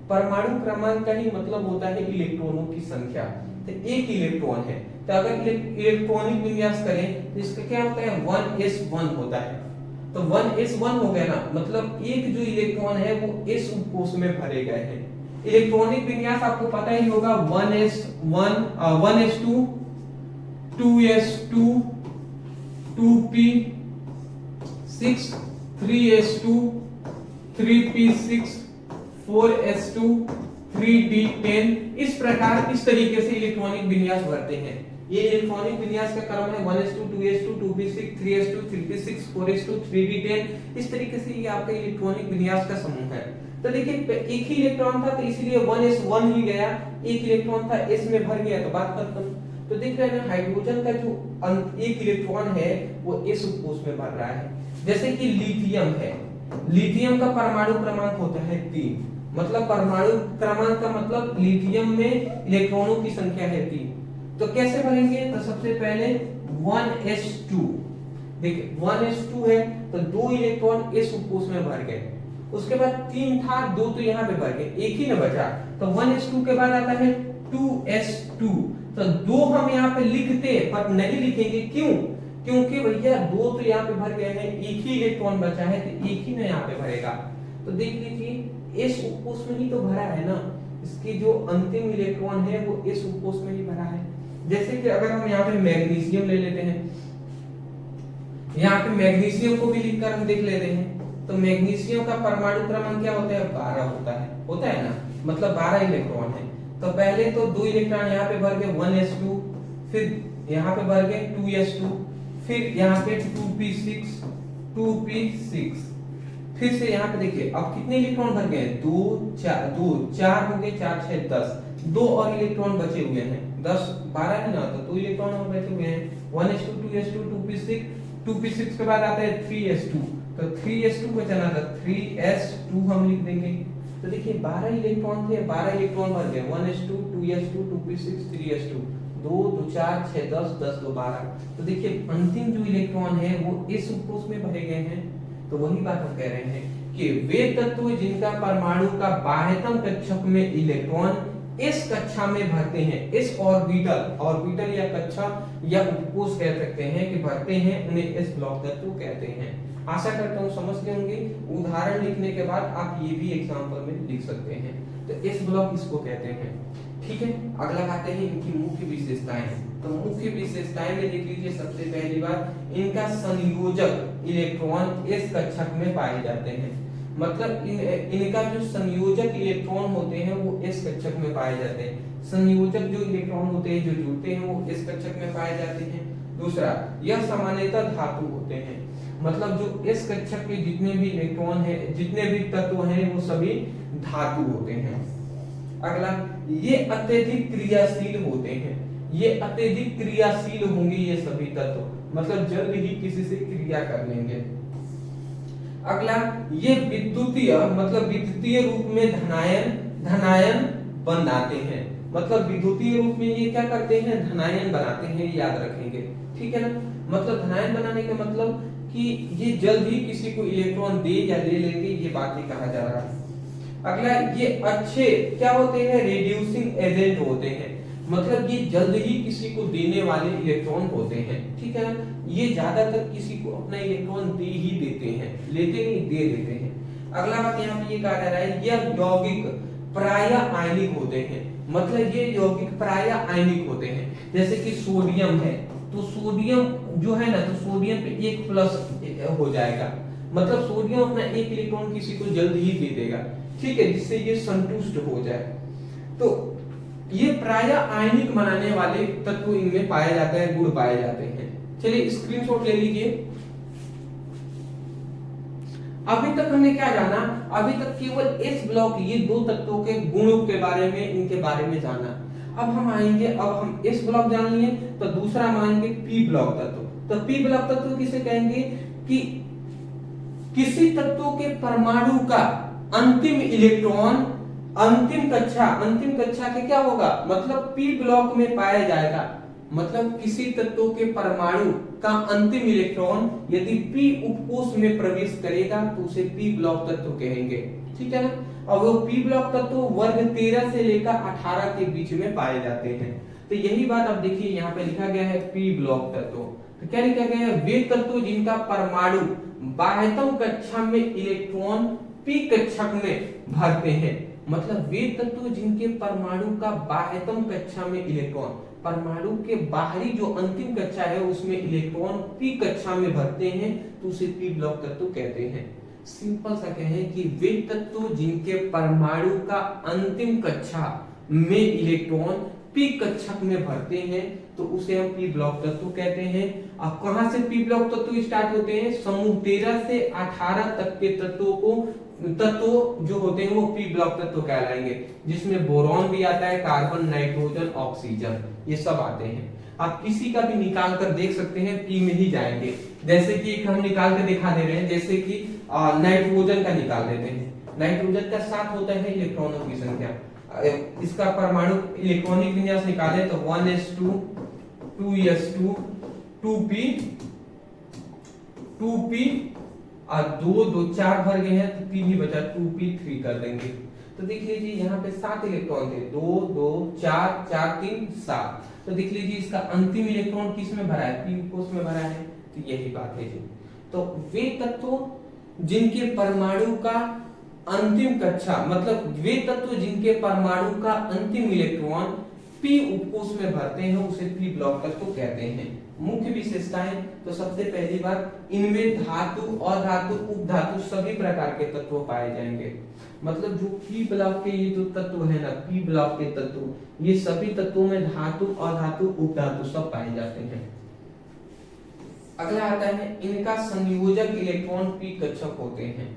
परमाणु क्रमांक का ही मतलब होता है इलेक्ट्रॉनों की संख्या। तो 1 इलेक्ट्रॉन है, तो अगर इलेक्ट्रॉनिक विन्यास करें तो इसका क्या होता है, 1s1 होता है। तो 1s1 हो गया ना, मतलब एक जो इलेक्ट्रॉन है वो s उपकोष में भरे गए हैं। इलेक्ट्रॉनिक विन्यास आपको पता ही होगा, 1s1 1s2 2s2 2p6 3s2 3p6 4s2 3d10। इस प्रकार इस तरीके से इलेक्ट्रॉनिक विन्यास भरते हैं। ये इलेक्ट्रॉनिक विन्यास का क्रम है 1s2 2s2 2p6 3s2 3p6 4s2 3d10। इस तरीके से ये आपका इलेक्ट्रॉनिक विन्यास का समूह है। तो देखिए एक ही इलेक्ट्रॉन था तो इसलिए 1s1 ही गया, एक इलेक्ट्रॉन था s में भर गया तो बात खत्म। तो देख रहे हैं ना, हाइड्रोजन का जो एक इलेक्ट्रॉन है वो s उपकोष में भर रहा है। जैसे कि लिथियम है, लिथियम का परमाणु क्रमांक होता है 3, मतलब परमाणु क्रमांक का मतलब लिथियम में इलेक्ट्रॉनों की संख्या है 3। तो कैसे भरेंगे, तो सबसे पहले 1s2, देखिए 1s2 है तो 2 इलेक्ट्रॉन s उपकोष में भर गए। उसके बाद 3 था, 2 तो यहाँ पे भर गए, एक ही ना बचा। तो 1s2 के बाद आता है 2s2, तो 2 हम यहाँ पे लिखते पर नहीं लिखेंगे, क्यों? क्योंकि भैया 2 तो यहाँ पे भर गए हैं, एक ही इलेक्ट्रॉन बचा है तो एक ही ना यहाँ पे भरेगा। तो देख लीजिए s उपकोष में ही तो भरा है ना, इसकी जो अंतिम इलेक्ट्रॉन है वो s उपकोष में ही भरा है। जैसे कि अगर हम यहाँ पे मैग्नीशियम ले लेते हैं, यहाँ पे मैग्नीशियम को भी लिखकर हम देख लेते हैं, तो मैग्नीशियम का परमाणु क्रमांक क्या होता है, 12 होता है ना, मतलब 12 इलेक्ट्रॉन है। तो पहले तो 2 इलेक्ट्रॉन यहाँ पे भर गए 1s2, फिर यहाँ पे भर गए 2s2, फिर यहाँ पे 2p6, फिर से यहाँ पे देखिए अब कितने इलेक्ट्रॉन भर गए, 2 4 हो गए, 4 6 10, 2 और इलेक्ट्रॉन बचे हुए हैं, 10 12 है ना, तो 2 इलेक्ट्रॉन और बचे हुए हैं, 1s2 2s2 2p6 के बाद आता है 3s2, तो 3s2 बचना था 3s2 हम लिख देंगे। तो देखिए 12 इलेक्ट्रॉन थे, 12 इलेक्ट्रॉन भर गए, 1s2 2s2 2p6 3s2, 2 2 4 6 10 10 2 12। तो देखिए अंतिम जो इलेक्ट्रॉन है वो इस उपकोष में भरे गए हैं। तो वही बात हम कह रहे हैं कि वे तत्व जिनका परमाणु का बाह्यतम कक्षक में इलेक्ट्रॉन इस कक्षा में भरते हैं, इस ऑर्बिटल या कक्षा या उपकोष कह सकते हैं कि भरते हैं, उन्हें इस ब्लॉक तत्व कहते हैं। आशा करता हूँ समझ गए होंगे। उदाहरण लिखने के बाद आप ये भी एग्जांपल में लिख सकते हैं। तो इस ब्लॉक इसको कहते हैं, ठीक है। अगला आते हैं इनकी मुख्य विशेषताएं। तो मुख्य विशेषताएं में देख लीजिए, सबसे पहली बात इनका संयोजक इलेक्ट्रॉन इस कक्षक में पाए जाते हैं, मतलब इनका जो संयोजक इलेक्ट्रॉन होते हैं वो इस कक्षक में पाए जाते हैं। संयोजक जो इलेक्ट्रॉन होते हैं जो जुड़ते हैं वो इस कक्षक में पाए जाते हैं। दूसरा, यह सामान्यतः धातु होते हैं, मतलब जो इस कक्षक के जितने भी इलेक्ट्रॉन है, जितने भी तत्व हैं वो सभी धातु होते हैं। अगला, ये अत्यधिक क्रियाशील होते हैं, ये अत्यधिक क्रियाशील होंगे ये सभी तत्व, मतलब जल्द ही किसी से क्रिया कर लेंगे। अगला, ये विद्युतीय मतलब विद्युतीय रूप में धनायन बनाते हैं, मतलब विद्युतीय रूप में ये क्या करते हैं, धनायन बनाते हैं, याद रखेंगे, ठीक है ना। मतलब धनायन बनाने का मतलब कि ये जल्द ही किसी को इलेक्ट्रॉन दे या ले लेंगे, ये बात ही कहा जा रहा है। अगला, ये अच्छे क्या होते हैं, रिड्यूसिंग एजेंट होते हैं, मतलब ये जल्द ही किसी को देने वाले इलेक्ट्रॉन होते हैं, ठीक है ना। ये ज्यादातर किसी को अपना इलेक्ट्रॉन दे ही देते हैं, लेते नहीं दे देते हैं। अगला बात यहाँ पे ये कहा जा रहा है, यह यौगिक प्राय आयनिक होते हैं, मतलब ये यौगिक प्राय आयनिक होते हैं। जैसे कि सोडियम है तो सोडियम जो है ना, तो सोडियम पे 1 प्लस हो जाएगा, मतलब सोडियम अपना 1 इलेक्ट्रॉन किसी को जल्द ही दे देगा, ठीक है, जिससे ये संतुष्ट हो जाए। तो ये प्राय आयनिक बनाने वाले तत्व इनमें पाए जाते हैं, गुण पाए जाते हैं। चलिए स्क्रीनशॉट ले लीजिए। अभी तक हमने क्या जाना, अभी तक केवल इस ब्लॉक ये 2 तत्वों के गुणों के बारे में, इनके बारे में जाना। अब हम आएंगे, अब हम इस ब्लॉक जान लिए तो दूसरा हम आएंगे पी ब्लॉक तत्व। तो पी ब्लॉक तत्व किसे कहेंगे कि किसी तत्व के परमाणु का अंतिम इलेक्ट्रॉन अंतिम कक्षा के क्या होगा, मतलब पी ब्लॉक में पाया जाएगा, मतलब किसी तत्व के परमाणु का अंतिम इलेक्ट्रॉन यदि पी उपकोष में प्रवेश करेगा तो उसे पी ब्लॉक तत्व कहेंगे, ठीक है ना। और वो पी ब्लॉक तत्व वर्ग 13 से लेकर 18 के बीच में पाए जाते हैं। तो यही बात अब देखिए यहाँ पे लिखा गया है पी ब्लॉक तत्व। तो क्या लिखा गया है, वे तत्व जिनका परमाणु बाह्यतम कक्षा में इलेक्ट्रॉन पी कक्षक में भरते हैं। मतलब वे तत्व जिनके परमाणु का बाह्यतम कक्षा में इलेक्ट्रॉन, परमाणु के बाहरी जो अंतिम कक्षा है उसमें इलेक्ट्रॉन पी कक्षा में भरते हैं तो उसे पी ब्लॉक तत्व कहते हैं। सिंपल सा कहें कि वे तत्व जिनके परमाणु का अंतिम कक्षा में इलेक्ट्रॉन पी कक्षक में भरते हैं तो उसे हम पी ब्लॉक तत्व कहते हैं। अब कहां से पी ब्लॉक तत्व स्टार्ट होते हैं? समूह 13 से 18 तक के तत्व जो होते हैं वो पी ब्लॉक तत्व कहलाएंगे, जिसमें बोरॉन भी आता है, कार्बन, नाइट्रोजन, ऑक्सीजन, ये सब आते हैं। आप किसी का भी निकाल कर देख सकते हैं, पी में ही जाएंगे। जैसे कि एक हम निकाल कर दिखा दे रहे हैं, जैसे कि नाइट्रोजन का निकाल देते हैं। नाइट्रोजन का 7 होता है इलेक्ट्रॉनों की संख्या। इसका परमाणु इलेक्ट्रॉनिक विन्यास निकाले तो 1s2 2s2 2p 2p और 2 2 4 भर गए हैं तो 3 ही बचा, 2p3 कर देंगे। तो देख लीजिए यहाँ पे 7 इलेक्ट्रॉन थे, 2 2 4 4 3 7। तो देख लीजिए इसका अंतिम इलेक्ट्रॉन किस में भरा है? पी कोष में भरा है। तो यही बात है जी। तो वे तत्व जिनके परमाणु का अंतिम कक्षा, मतलब वे तत्व जिनके परमाणु का अंतिम इलेक्ट्रॉन पी उपकोष में भरते हैं उसे पी ब्लॉक तत्व कहते हैं। मुख्य विशेषताएं तो सबसे पहली बात, इनमें धातु, अधातु, उपधातु सभी प्रकार के तत्व पाए जाएंगे। मतलब जो पी ब्लॉक के ये जो तत्व है ना, पी ब्लॉक के तत्व, ये सभी तत्वों में धातु, अधातु, उपधातु सब पाए जाते हैं। अगला आता है इनका संयोजक इलेक्ट्रॉन पी कक्षक होते हैं।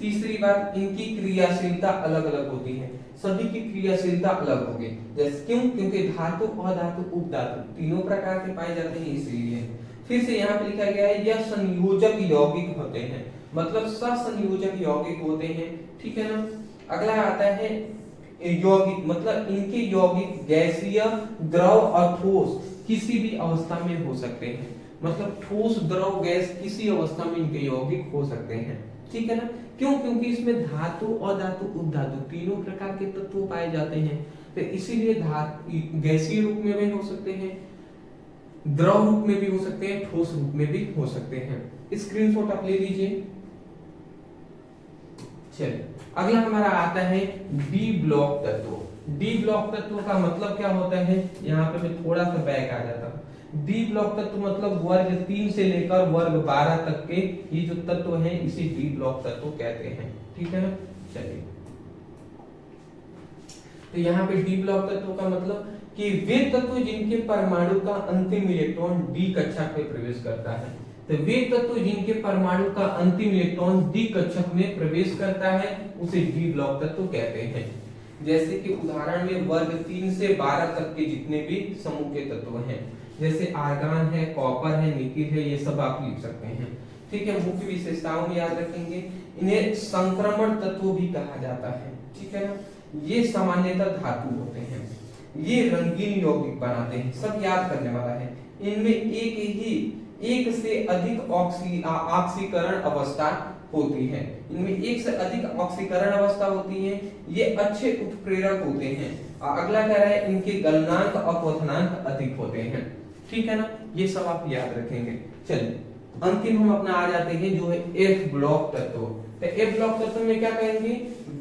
तीसरी बात, इनकी क्रियाशीलता अलग अलग होती है, सभी की क्रियाशीलता अलग होगी। जैसे क्यों? क्योंकि धातु, अधातु, उपधातु तीनों प्रकार के पाए जाते हैं इसलिए। फिर से यहाँ पे लिखा गया है यह संयोजक यौगिक होते हैं, मतलब सहसंयोजक यौगिक होते हैं, ठीक है ना। अगला आता है यौगिक, मतलब इनके यौगिक गैसीय, द्रव और ठोस किसी भी अवस्था में हो सकते हैं। मतलब ठोस, द्रव, गैस किसी अवस्था में इनके यौगिक हो सकते हैं, ठीक है ना। क्यों? क्योंकि इसमें धातु, अधातु, उपधातु तीनों प्रकार के तत्व पाए जाते हैं, तो इसीलिए गैसीय रूप में भी हो सकते हैं, द्रव रूप में भी हो सकते हैं, ठोस रूप में भी हो सकते हैं। स्क्रीनशॉट आप ले लीजिए। चलिए अगला हमारा आता है डी ब्लॉक तत्व। डी ब्लॉक तत्व का मतलब क्या होता है? यहाँ पे मैं थोड़ा सा बैक आ जाता हूँ। डी ब्लॉक तत्व मतलब वर्ग 3 से लेकर वर्ग 12 तक के ये जो तत्व हैं इसे डी ब्लॉक तत्व कहते हैं, ठीक है ना। चलिए तो यहाँ पे डी ब्लॉक तत्व का मतलब कि वे तत्व जिनके परमाणु का अंतिम इलेक्ट्रॉन डी कक्षक में प्रवेश करता है। तो वे तत्व जिनके परमाणु का अंतिम इलेक्ट्रॉन डी कक्षक में प्रवेश करता है उसे डी ब्लॉक तत्व कहते हैं। जैसे कि उदाहरण में वर्ग 3 से 12 तक के जितने भी समूह के तत्व हैं, जैसे आर्गन है, कॉपर है, निकिल है, ये सब आप लिख सकते हैं, ठीक है। मुख्य विशेषताओं में याद रखेंगे, इन्हें संक्रमण तत्व भी कहा जाता है, ठीक है ना। ये सामान्यतः धातु होते हैं, ये रंगीन यौगिक बनाते हैं, सब याद करने वाला है। इनमें एक से अधिक ऑक्सीकरण अवस्था होती है, इनमें एक से अधिक ऑक्सीकरण अवस्था होती है, ये अच्छे उत्प्रेरक होते हैं। अगला कह रहा है इनके गलनांक और क्वथनांक अधिक होते हैं, ठीक है ना। ये सब आप याद रखेंगे। चलिए अंतिम हम अपना आ जाते हैं जो है एफ ब्लॉक तत्व। तो एफ ब्लॉक तत्व में क्या कहेंगे?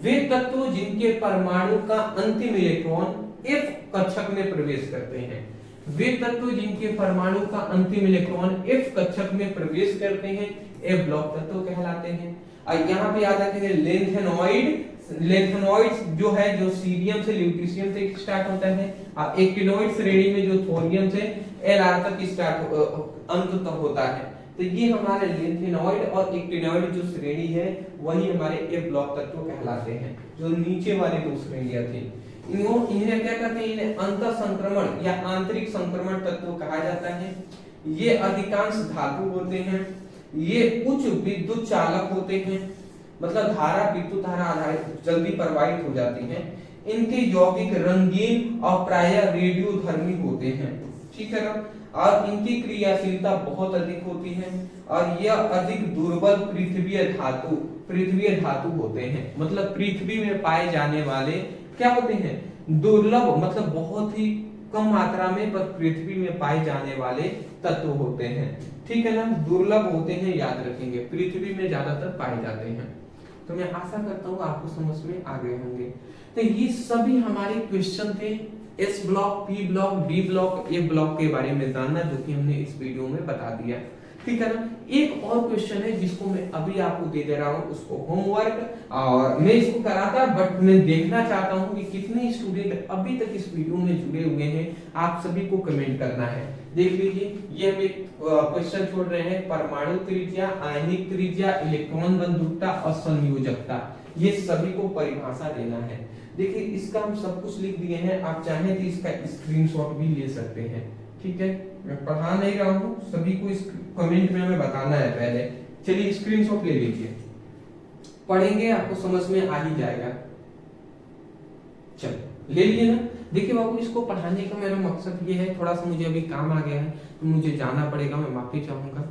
वे तत्व जिनके परमाणु का अंतिम इलेक्ट्रॉन एफ कक्षक में प्रवेश करते हैं। वे तत्व जिनके परमाणु का अंतिम इलेक्ट्रॉन एफ कक्षक में प्रवेश करते हैं एफ ब्लॉक तत्व कहलाते हैं। और यहाँ पे याद रखेंगे लेंथेनॉइड्स जो है, जो सीरियम से ल्यूटीशियम से स्टार्ट होता है, और एक्टिनॉइड श्रेणी में जो थोरियम से एलआर तक स्टार्ट अंत तक होता है। तो ये हमारे लेंथेनॉइड और एक्टिनॉइड जो श्रेणी है वही हमारे एफ ब्लॉक तत्व कहलाते हैं, जो नीचे वाली दो श्रेणियां थी। इन्हें क्या कहते हैं? इन्हें अंतर संक्रमण या आंतरिक संक्रमण तत्व कहा जाता है। ये अधिकांश धातु होते हैं, ये उच्च विद्युत चालक होते हैं, मतलब धारा, विद्युत धारा आधारित जल्दी प्रवाहित हो जाती है। इनके यौगिक रंगीन और प्रायः रेडियोधर्मी होते हैं, ठीक है ना। और इनकी क्रियाशीलता बहुत अधिक होती है, और यह अधिक दुर्बल पृथ्वीय धातु होते हैं। मतलब पृथ्वी में पाए जाने वाले क्या होते हैं? दुर्लभ, मतलब बहुत ही कम मात्रा में पर पृथ्वी में पाए जाने वाले तत्व होते हैं, ठीक है ना, दुर्लभ होते हैं, याद रखेंगे, पृथ्वी में ज्यादातर पाए जाते हैं। तो मैं आशा करता हूँ आपको समझ में आ गए होंगे। तो ये सभी हमारे क्वेश्चन थे S block, P block, D block, A block के बारे में जानना, जो कि हमने इस वीडियो में बता दिया, ठीक है ना। एक और क्वेश्चन है जिसको मैं अभी आपको दे दे रहा हूँ, उसको होमवर्क, और मैं इसको कराता बट मैं देखना चाहता हूँ कि कितने स्टूडेंट अभी तक इस वीडियो में जुड़े हुए हैं। आप सभी को कमेंट करना है। देख लीजिए, ये हम एक क्वेश्चन छोड़ रहे हैं, परमाणु त्रिज्या, आयनिक त्रिज्या, इलेक्ट्रॉन बंधुकता और संयोजकता, ये सभी को परिभाषा देना है। देखिए इसका हम सब कुछ लिख दिए हैं, आप चाहें तो इसका स्क्रीनशॉट भी ले सकते हैं, ठीक है। मैं पढ़ा नहीं रहा हूँ, सभी को इस कमेंट में हमें बताना है पहले। चलिए स्क्रीनशॉट ले लीजिए, पढ़ेंगे आपको समझ में आ ही जाएगा। चलो ले लिए ना। देखिए बाबू, इसको पढ़ाने का मेरा मकसद ये है, थोड़ा सा मुझे अभी काम आ गया है तो मुझे जाना पड़ेगा, मैं माफी चाहूंगा।